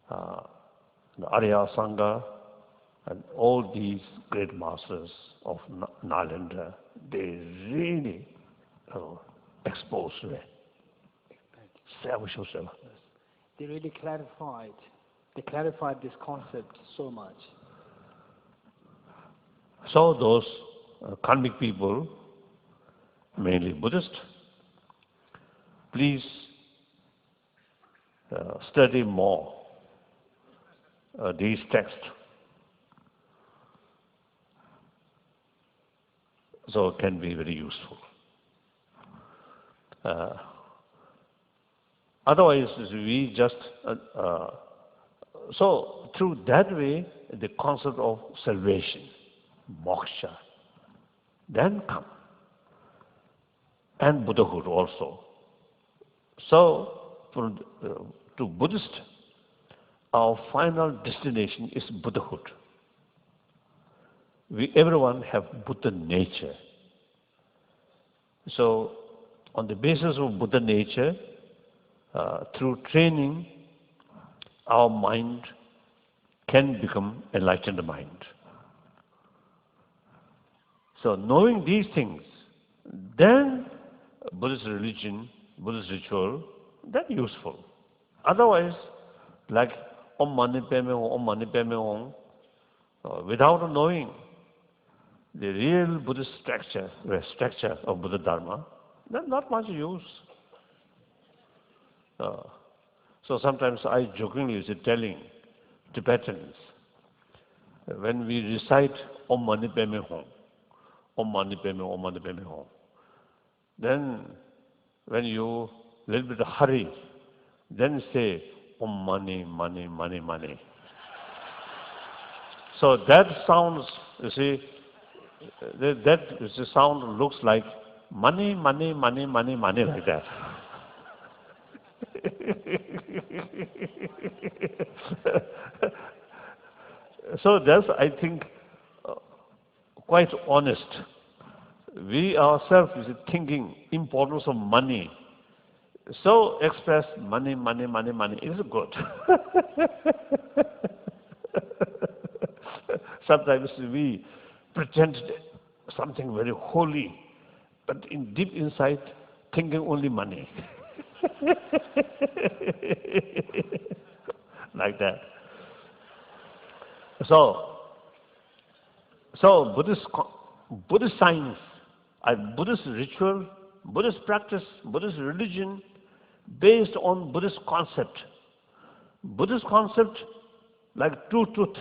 the Arya Sangha, and all these great masters of Nalanda, they really exposed it. They really clarified this concept so much. So those karmic people, mainly Buddhist, please study more these texts. So it can be very useful. Otherwise, we just so through that way, the concept of salvation, moksha, then come, and Buddhahood also. So, to Buddhist, our final destination is Buddhahood. Everyone have Buddha nature. So, on the basis of Buddha nature, through training, our mind can become enlightened mind. So, knowing these things, then Buddhist religion, Buddhist ritual, that's useful. Otherwise, like Om Mani Padme Hum, Om Mani Padme Hum, without knowing the real Buddhist structure of Buddha Dharma, there's not much use. So sometimes I jokingly is telling Tibetans, when we recite Om Mani Padme Hum, Om Mani Padme Hum, Om Mani Padme Hum, then when you little bit hurry, then say Om Mani, Mani, Mani, Mani. So that sounds, you see, that sound looks like money, money, money, money, money, like that. So that's, I think, quite honest we ourselves is thinking importance of money. So express money, money, money, money is good. Sometimes we pretend something very holy, but in deep inside, thinking only money. Like that. So Buddhist science, Buddhist ritual, Buddhist practice, Buddhist religion, based on Buddhist concept. Buddhist concept, like true truth,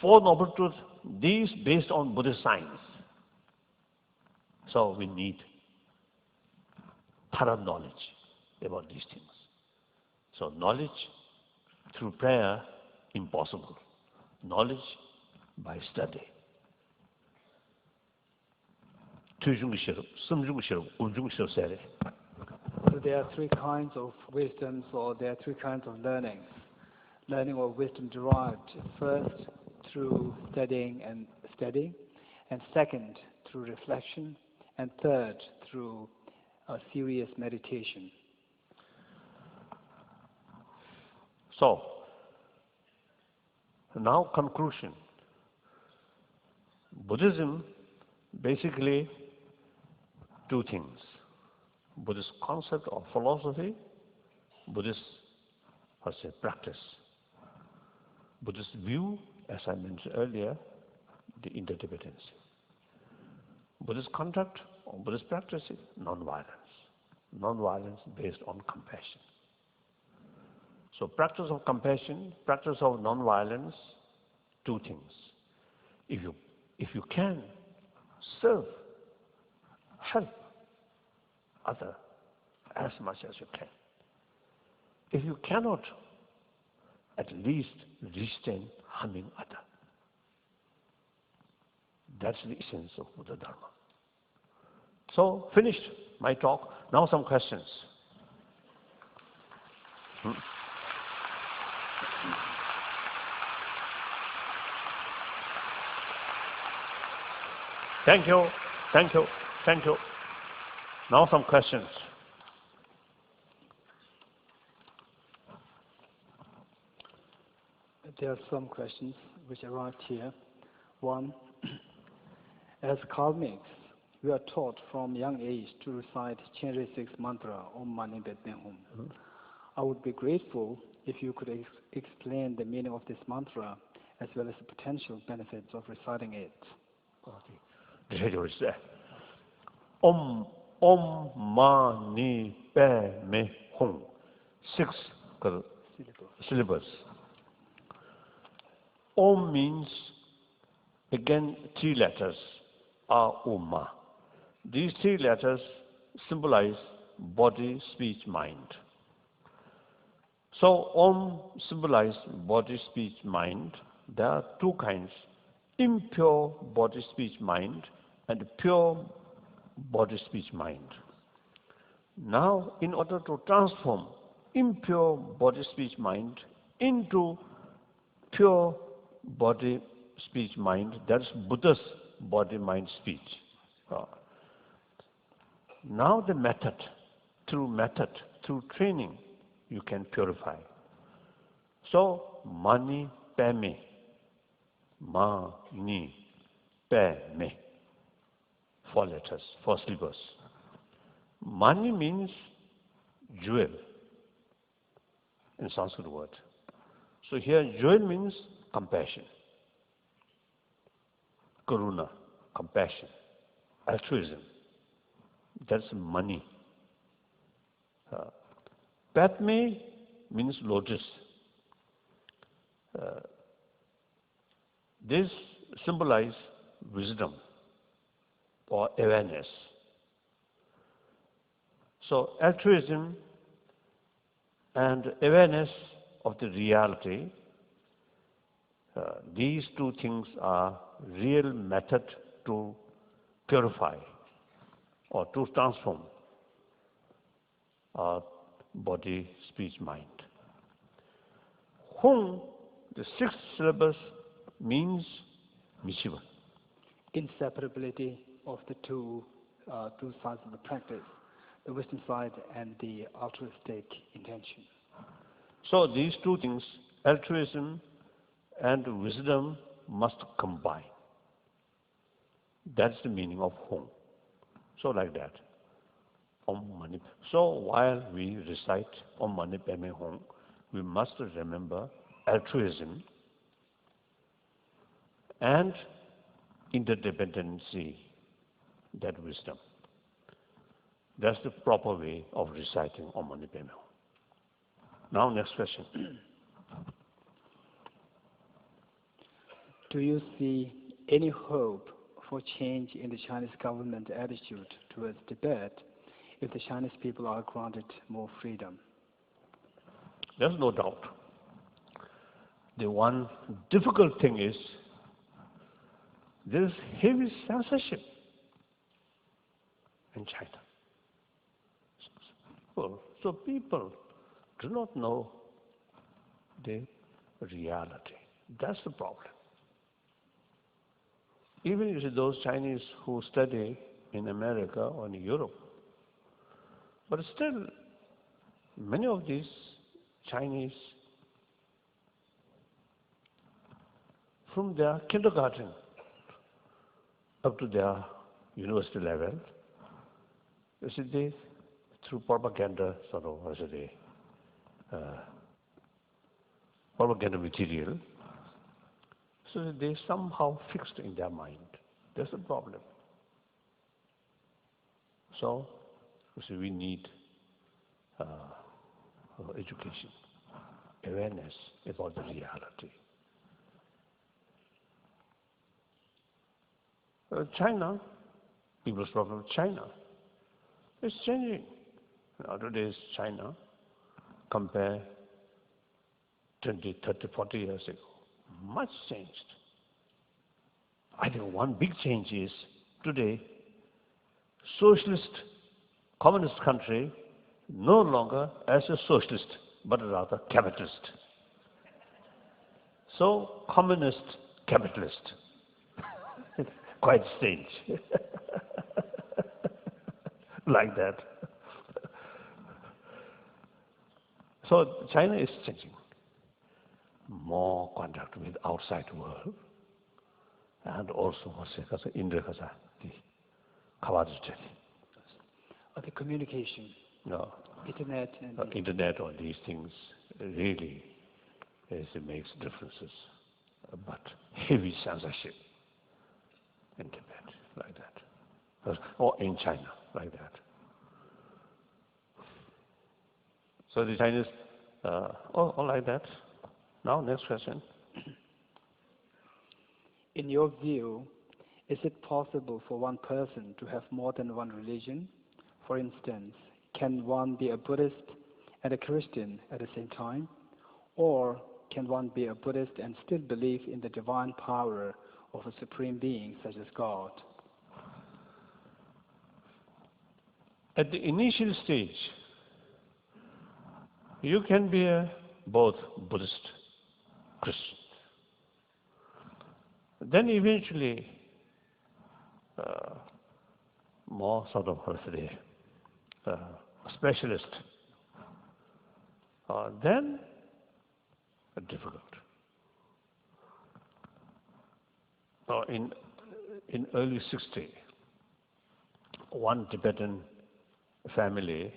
Four Noble Truths, these based on Buddhist science. So we need thorough knowledge about these things. So knowledge through prayer, impossible. Knowledge by study. So there are three kinds of wisdoms, or there are three kinds of learning. Learning or wisdom derived first through studying, and second through reflection, and third through a serious meditation. So, now conclusion. Buddhism, basically two things. Buddhist concept or philosophy, Buddhist practice. Buddhist view, as I mentioned earlier, the interdependency. Buddhist conduct or Buddhist practice is non-violence. Non-violence based on compassion. So practice of compassion, practice of non-violence, two things. If you can serve, help other as much as you can. If you cannot, at least restrain harming other. That's the essence of Buddha Dharma. So, finished my talk. Now some questions. Thank you, thank you, thank you. Now some questions. There are some questions which arrived here. One, as karmics, we are taught from young age to recite Chenre 6 mantra, Om Mani Padme Hum. I would be grateful if you could explain the meaning of this mantra as well as the potential benefits of reciting it. Om Mani Padme Hum. 6 syllables. Om means, again, 3 letters are Umma. These 3 letters symbolize body, speech, mind. So Om symbolizes body, speech, mind. There are 2 kinds, impure body, speech, mind and pure body, speech, mind. Now, in order to transform impure body, speech, mind into pure body, speech, mind, that's Buddha's body, mind, speech. Now the method, through training, you can purify. So, Mani Padme, Mani Padme, 4 letters, 4 syllables. Mani means jewel in Sanskrit word. So here jewel means compassion, karuna, compassion, altruism. That's money. Padme means lotus. This symbolizes wisdom or awareness. So altruism and awareness of the reality, these 2 things are real method to purify or to transform our body, speech, mind. Hum, the 6 syllables, means Michigan. Inseparability of the two sides of the practice, the wisdom side and the altruistic intention. So these two things, altruism and wisdom, must combine. That's the meaning of home. So like that. Om Mani. So while we recite Om Mani Padme Hum, we must remember altruism and interdependency, that wisdom. That's the proper way of reciting Om Mani Padme Hum. Now next question. Do you see any hope for change in the Chinese government attitude towards Tibet if the Chinese people are granted more freedom? There's no doubt. The one difficult thing is there is heavy censorship in China. So people do not know the reality. That's the problem. Even you see those Chinese who study in America or in Europe, but still many of these Chinese from their kindergarten up to their university level, you see they, through propaganda sort of, propaganda material, so that they somehow fixed in their mind. That's the problem. So, you see, we need education, awareness about the reality. China, people's problem, China, is changing. Today's China, compare 20, 30, 40 years ago, much changed. I think one big change is today, socialist, communist country no longer as a socialist, but rather capitalist. So, communist, capitalist. Quite strange. Like that. So China is changing. More contact with outside world, and also India The communication, no, internet, and internet or these things really it makes differences, but heavy censorship in Tibet, like that, or in China, like that. So the Chinese, all like that. Now, next question. in your view, is it possible for one person to have more than one religion? For instance, can one be a Buddhist and a Christian at the same time? Or can one be a Buddhist and still believe in the divine power of a supreme being such as God? At the initial stage, you can be both Buddhist, Christian. Then eventually, more sort of, a specialist. Then, difficult. In early 60s, one Tibetan family,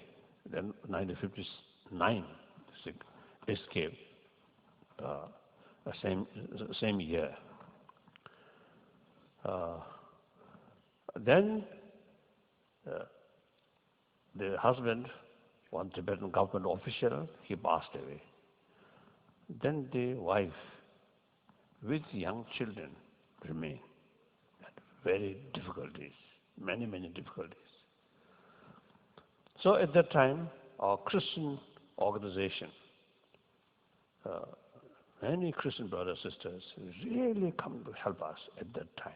then 1959, escaped. Same year. Then the husband, one Tibetan government official, he passed away. Then the wife, with young children, remained. Very difficulties, many difficulties. So at that time, our Christian organization, many Christian brothers and sisters really come to help us at that time,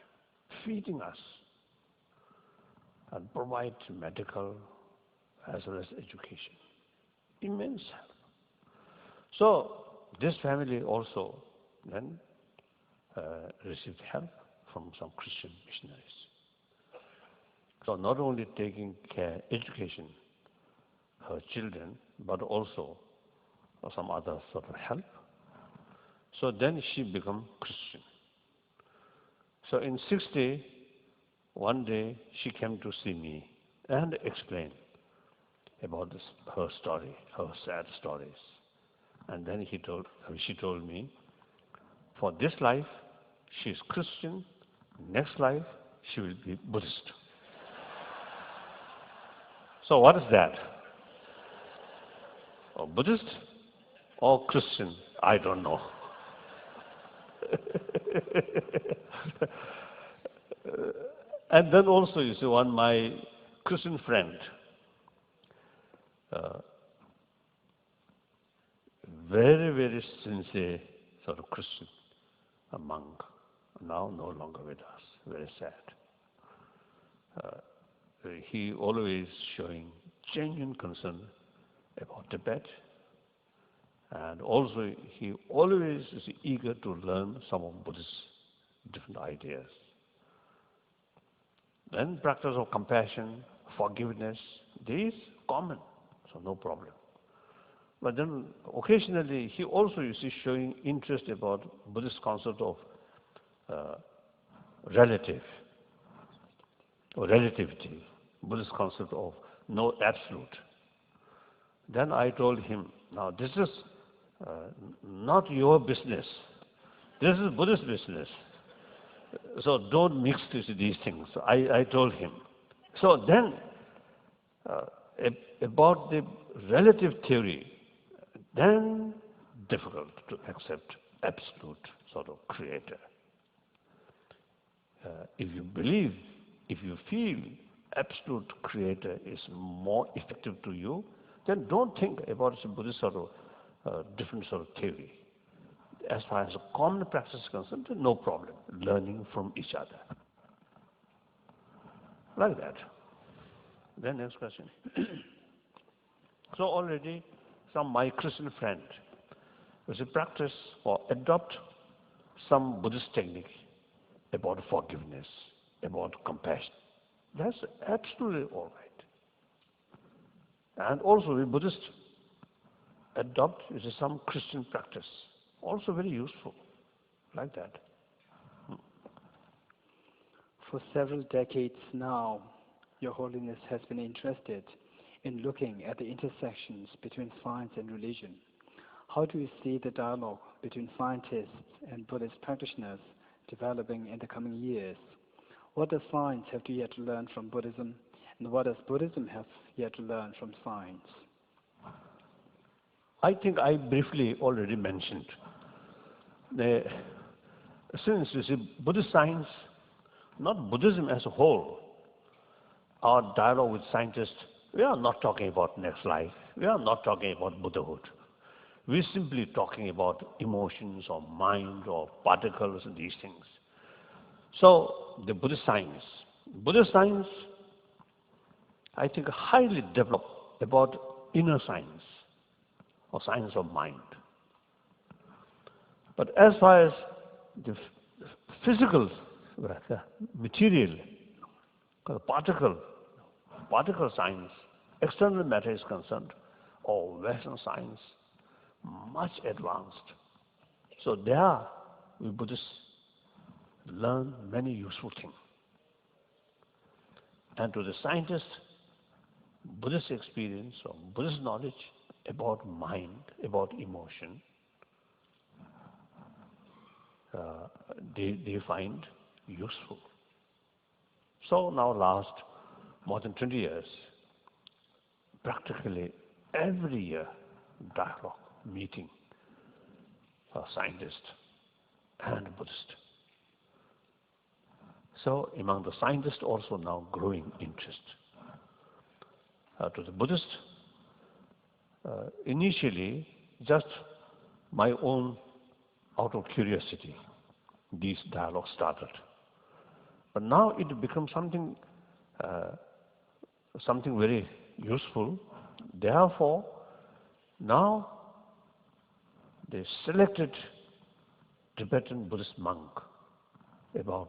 feeding us and provide medical as well as education. Immense help. So this family also then received help from some Christian missionaries. So not only taking care, education, her children, but also some other sort of help. So then she became Christian. So in 60, one day she came to see me and explained about this, her story, her sad stories. And then she told me, for this life, she is Christian, next life, she will be Buddhist. So what is that? Or Buddhist or Christian? I don't know. And then also, you see, one my Christian friend, very, very sincere sort of Christian, a monk, now no longer with us, very sad. He always showing genuine concern about Tibet, and also he always is eager to learn some of Buddhist different ideas. Then practice of compassion, forgiveness, these common, so no problem. But then occasionally he also, you see, showing interest about Buddhist concept of relative or relativity, Buddhist concept of no absolute. Then I told him, now this is not your business. This is Buddhist business. So don't mix these things. I told him. So then, about the relative theory, then difficult to accept absolute sort of creator. If you believe, if you feel absolute creator is more effective to you, then don't think about some Buddhist sort of different sort of theory. As far as a common practice is concerned, no problem, learning from each other. Like that. Then next question. So already some my Christian friend was a practice or adopt some Buddhist technique about forgiveness, about compassion. That's absolutely all right. And also the Buddhist adopt is some Christian practice, also very useful, like that. For several decades now, Your Holiness has been interested in looking at the intersections between science and religion. How do you see the dialogue between scientists and Buddhist practitioners developing in the coming years? What does science have to yet to learn from Buddhism, and what does Buddhism have yet to learn from science? I think I briefly already mentioned. Since you see Buddhist science, not Buddhism as a whole, our dialogue with scientists, we are not talking about next life. We are not talking about Buddhahood. We're simply talking about emotions or mind or particles and these things. So the Buddhist science, I think highly developed about inner science or science of mind. But as far as the physical, material, particle science, external matter is concerned, or Western science, much advanced. So there, we Buddhists learn many useful things. And to the scientist, Buddhist experience or Buddhist knowledge about mind, about emotion, they find useful. So now last more than 20 years, practically every year, dialogue, meeting, scientist and Buddhist. So among the scientists also now growing interest. To the Buddhist, initially just my own out of curiosity, these dialogues started. But now it becomes something very useful. Therefore, now the selected Tibetan Buddhist monk, about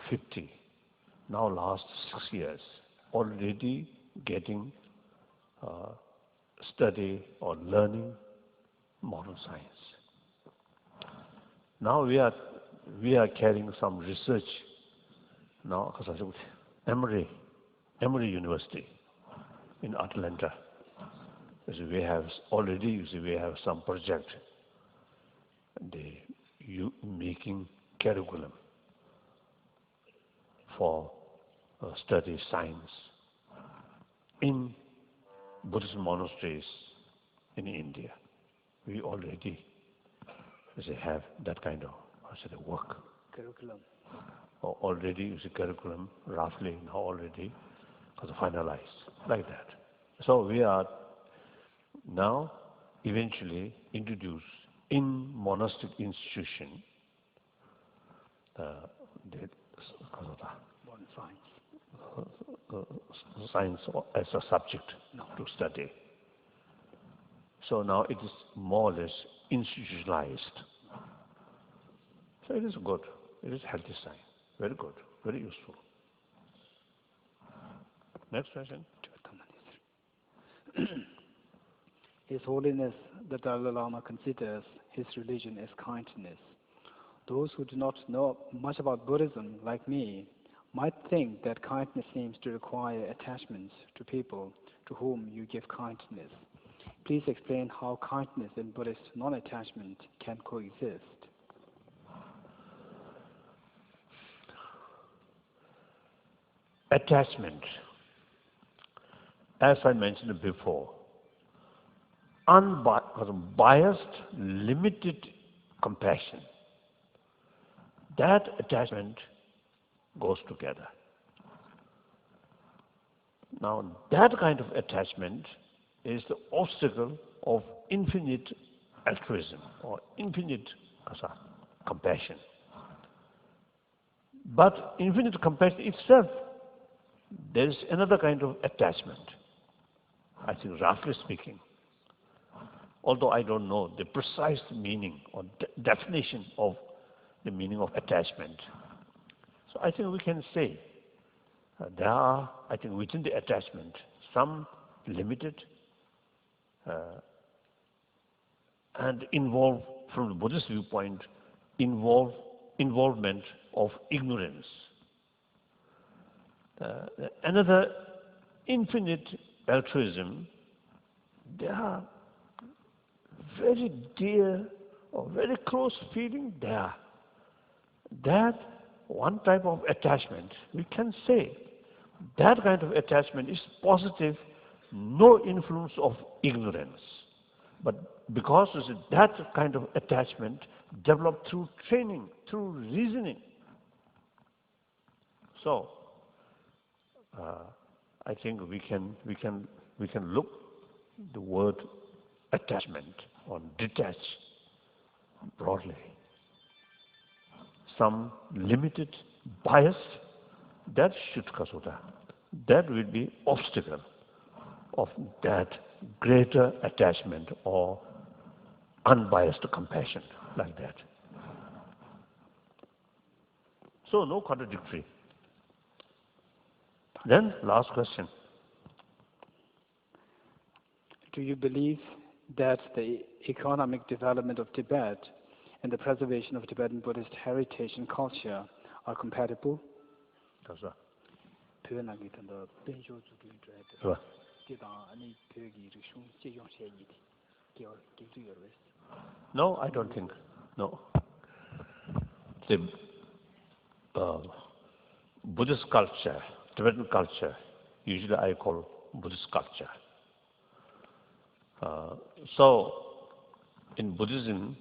50, now last 6 years, already getting study or learning modern science. Now we are carrying some research now, Emory University in Atlanta. We have already, we have some project. Making curriculum for study science in Buddhist monasteries in India. We already have that kind of work. Curriculum. Already curriculum roughly now already finalized like that. So we are now eventually introduce in monastic institution Modern science. Science as a subject to study. So now it is more or less institutionalized. So it is good. It is healthy sign. Very good. Very useful. Next question. His Holiness the Dalai Lama considers his religion as kindness. Those who do not know much about Buddhism, like me, might think that kindness seems to require attachments to people to whom you give kindness. Please explain how kindness and Buddhist non-attachment can coexist. Attachment, as I mentioned before, unbiased, limited compassion. That attachment goes together. Now, that kind of attachment is the obstacle of infinite altruism or infinite compassion. But infinite compassion itself, there is another kind of attachment, I think roughly speaking. Although I don't know the precise meaning or definition of the meaning of attachment. So I think we can say there are, I think within the attachment, some limited and involve, from the Buddhist viewpoint, involvement of ignorance. Another infinite altruism, there are very dear or very close feeling there. That one type of attachment, we can say, that kind of attachment is positive, no influence of ignorance. But because that kind of attachment developed through training, through reasoning. So, I think we can look the word attachment or detach broadly. Some limited bias, that shutkasuta, that will be obstacle of that greater attachment or unbiased compassion, like that. So no contradictory. Then last question. Do you believe that the economic development of Tibet and the preservation of Tibetan Buddhist heritage and culture are compatible? That's right. No, I don't think. No. The Buddhist culture, Tibetan culture, usually I call Buddhist culture. So, in Buddhism,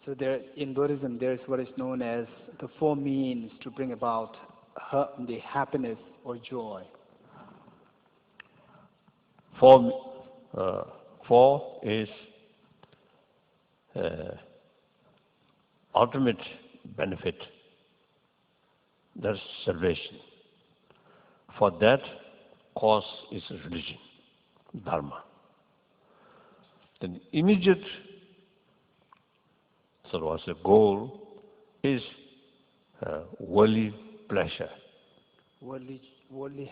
so there, in Buddhism, there is what is known as the four means to bring about the happiness or joy. Four is ultimate benefit, that's salvation. For that, cause is religion, dharma. Then immediate, so was a goal is worldly pleasure, worldly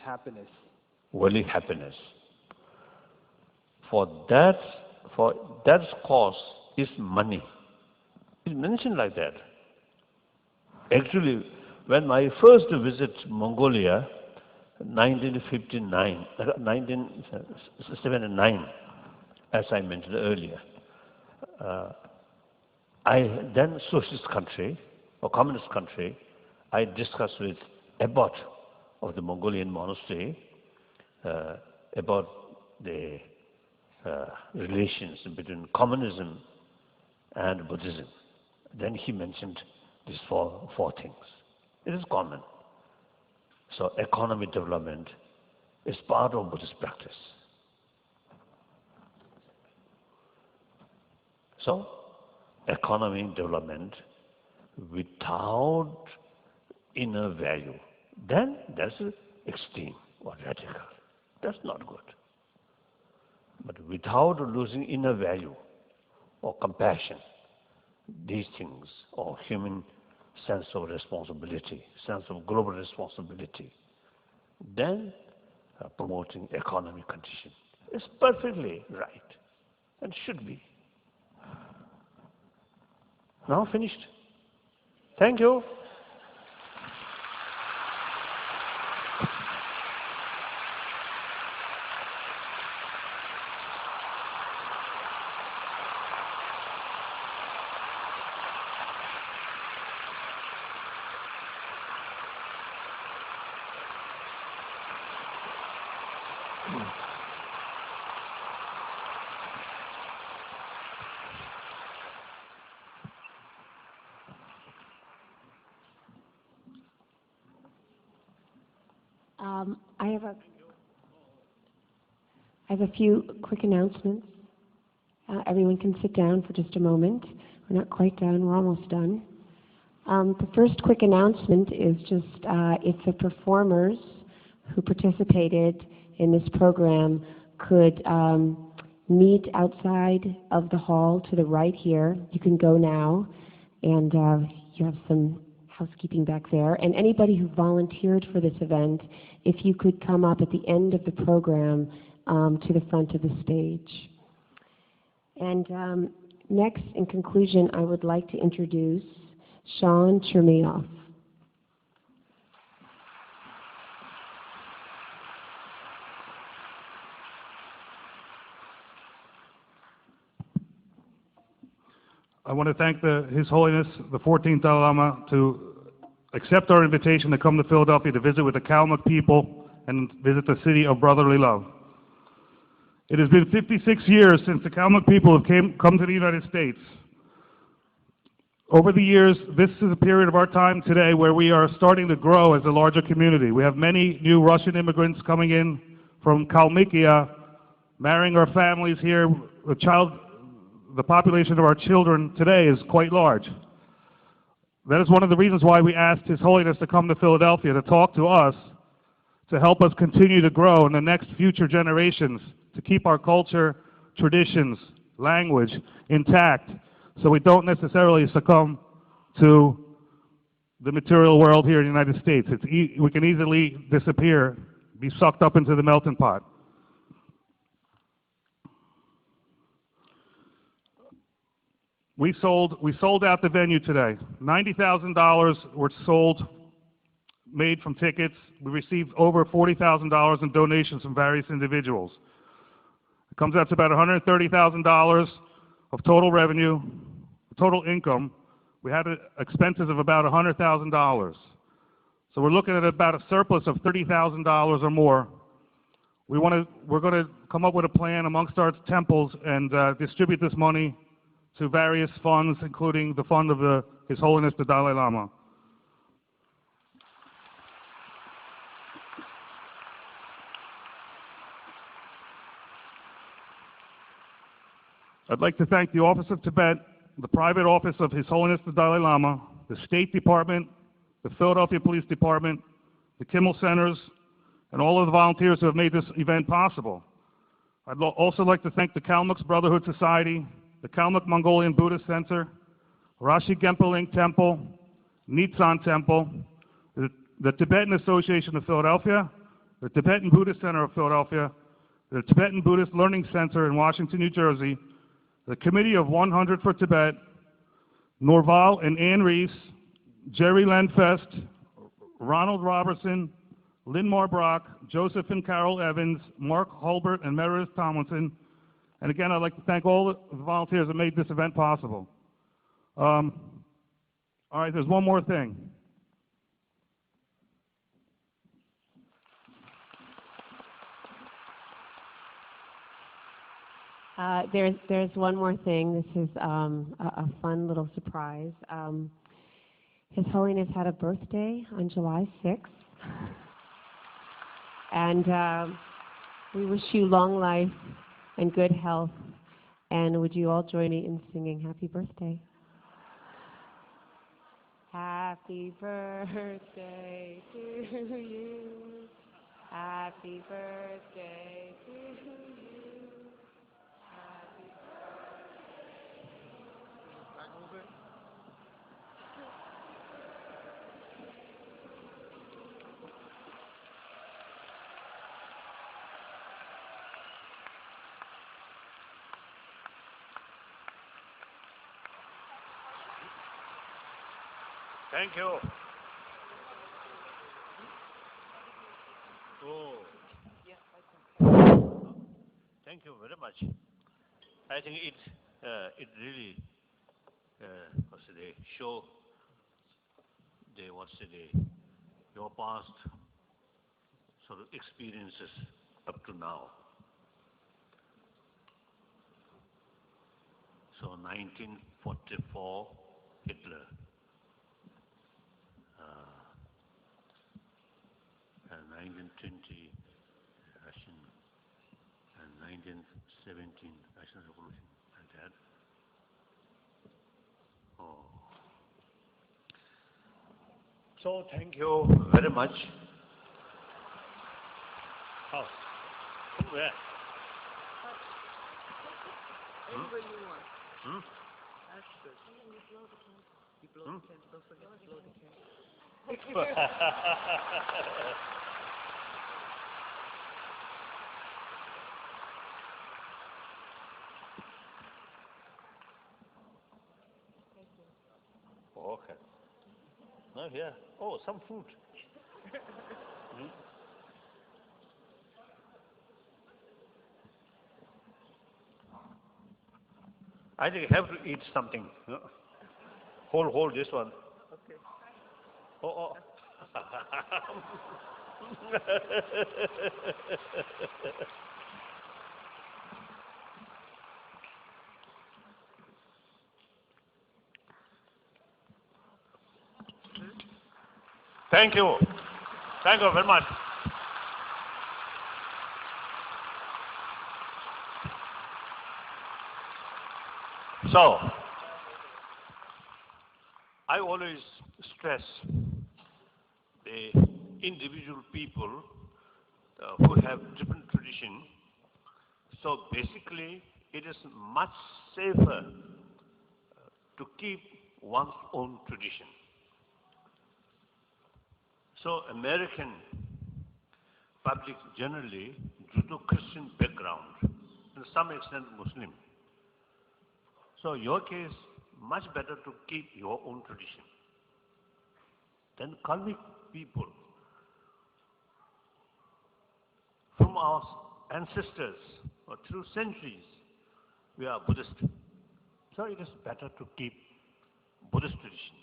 happiness. worldly happiness. For that cause is money. It's mentioned like that. Actually, when I first visit Mongolia, 1979, as I mentioned earlier, then socialist country or communist country, I discussed with abbot of the Mongolian monastery about the relations between communism and Buddhism. Then he mentioned these four things. It is common. So economic development is part of Buddhist practice. So economic development without inner value, then that's extreme or radical. That's not good. But without losing inner value or compassion, these things, or human sense of responsibility, sense of global responsibility, then promoting economic condition is perfectly right and should be. Now finished. Thank you. I have a few quick announcements. Everyone can sit down for just a moment. We're not quite done. We're almost done. The first quick announcement is just if the performers who participated in this program could meet outside of the hall to the right here. You can go now, and you have some housekeeping back there. And anybody who volunteered for this event, if you could come up at the end of the program to the front of the stage. And next, in conclusion, I would like to introduce Sean Chermioff. I want to thank His Holiness, the 14th Dalai Lama, to accept our invitation to come to Philadelphia to visit with the Kalmyk people and visit the city of brotherly love. It has been 56 years since the Kalmyk people have come to the United States. Over the years, this is a period of our time today where we are starting to grow as a larger community. We have many new Russian immigrants coming in from Kalmykia, marrying our families here. The population of our children today is quite large. That is one of the reasons why we asked His Holiness to come to Philadelphia to talk to us, to help us continue to grow in the next future generations, to keep our culture, traditions, language intact, so we don't necessarily succumb to the material world here in the United States. We can easily disappear, be sucked up into the melting pot. We sold out the venue today. $90,000 were sold, made from tickets. We received over $40,000 in donations from various individuals. It comes out to about $130,000 of total revenue, total income. We had expenses of about $100,000. So we're looking at about a surplus of $30,000 or more. We're going to come up with a plan amongst our temples and distribute this money to various funds, including the fund of His Holiness the Dalai Lama. I'd like to thank the Office of Tibet, the private office of His Holiness the Dalai Lama, the State Department, the Philadelphia Police Department, the Kimmel Centers, and all of the volunteers who have made this event possible. I'd also like to thank the Kalmyk Brotherhood Society, the Kalmyk Mongolian Buddhist Center, Rashi Gempa Ling Temple, Nitsan Temple, the Tibetan Association of Philadelphia, the Tibetan Buddhist Center of Philadelphia, the Tibetan Buddhist Learning Center in Washington, New Jersey, the Committee of 100 for Tibet, Norval and Ann Reese, Jerry Lenfest, Ronald Robertson, Lynn Brock, Joseph and Carol Evans, Mark Hulbert, and Meredith Tomlinson. And again, I'd like to thank all the volunteers that made this event possible. All right, there's one more thing. There's one more thing. This is a fun little surprise. His Holiness had a birthday on July 6th. And we wish you long life and good health. And would you all join me in singing Happy Birthday? Happy birthday to you. Happy birthday to you. Happy birthday. Thank you. Oh. Thank you very much. I think it really show your past sort of experiences up to now. So 1944, Hitler. And 1920 Russian, and 1917 Russian Revolution, and that. Oh. So thank you very much. Oh, where? Anywhere you want. Hmm? That's good. You blow the candle. You blow the candle. Don't forget to blow the candle. Okay. No, here. Oh, some fruit. I think you have to eat something. Hold this one. Okay. Oh. Thank you. Thank you very much. So, I always stress the individual people who have different tradition. So basically, it is much safer to keep one's own tradition. So American public generally Judeo-Christian background, and to some extent Muslim. So your case, much better to keep your own tradition. Then Kalmik people, from our ancestors, or through centuries, we are Buddhist. So it is better to keep Buddhist tradition.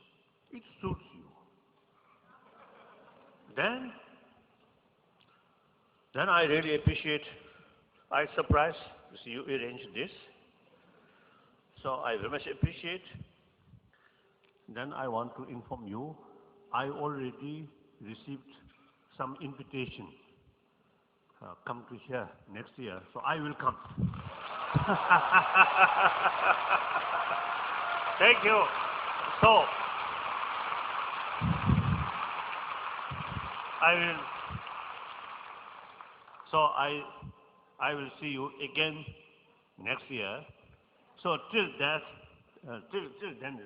It suits you. Then I really appreciate, I surprised to see you arrange this. So I very much appreciate. Then I want to inform you, I already received some invitation. Come to here next year, so I will come. Thank you. So, I will see you again next year. So till that, till then,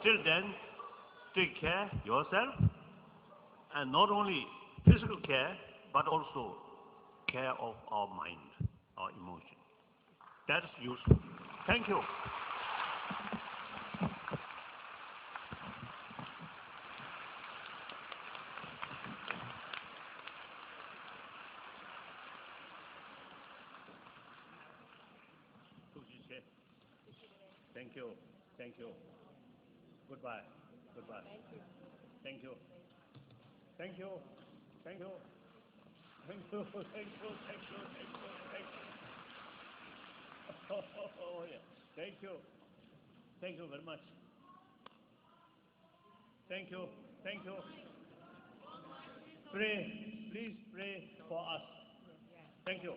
till then, take care yourself, and not only physical care, but also care of our mind, our emotion. That's useful. Thank you. Thank you. Thank you. Goodbye. Goodbye. Thank you. Thank you. Thank you. Thank you. Thank you. Thank you. Thank you. Thank you. Oh, yeah. Thank you. Thank you very much. Thank you. Thank you. Pray. Please pray for us. Thank you.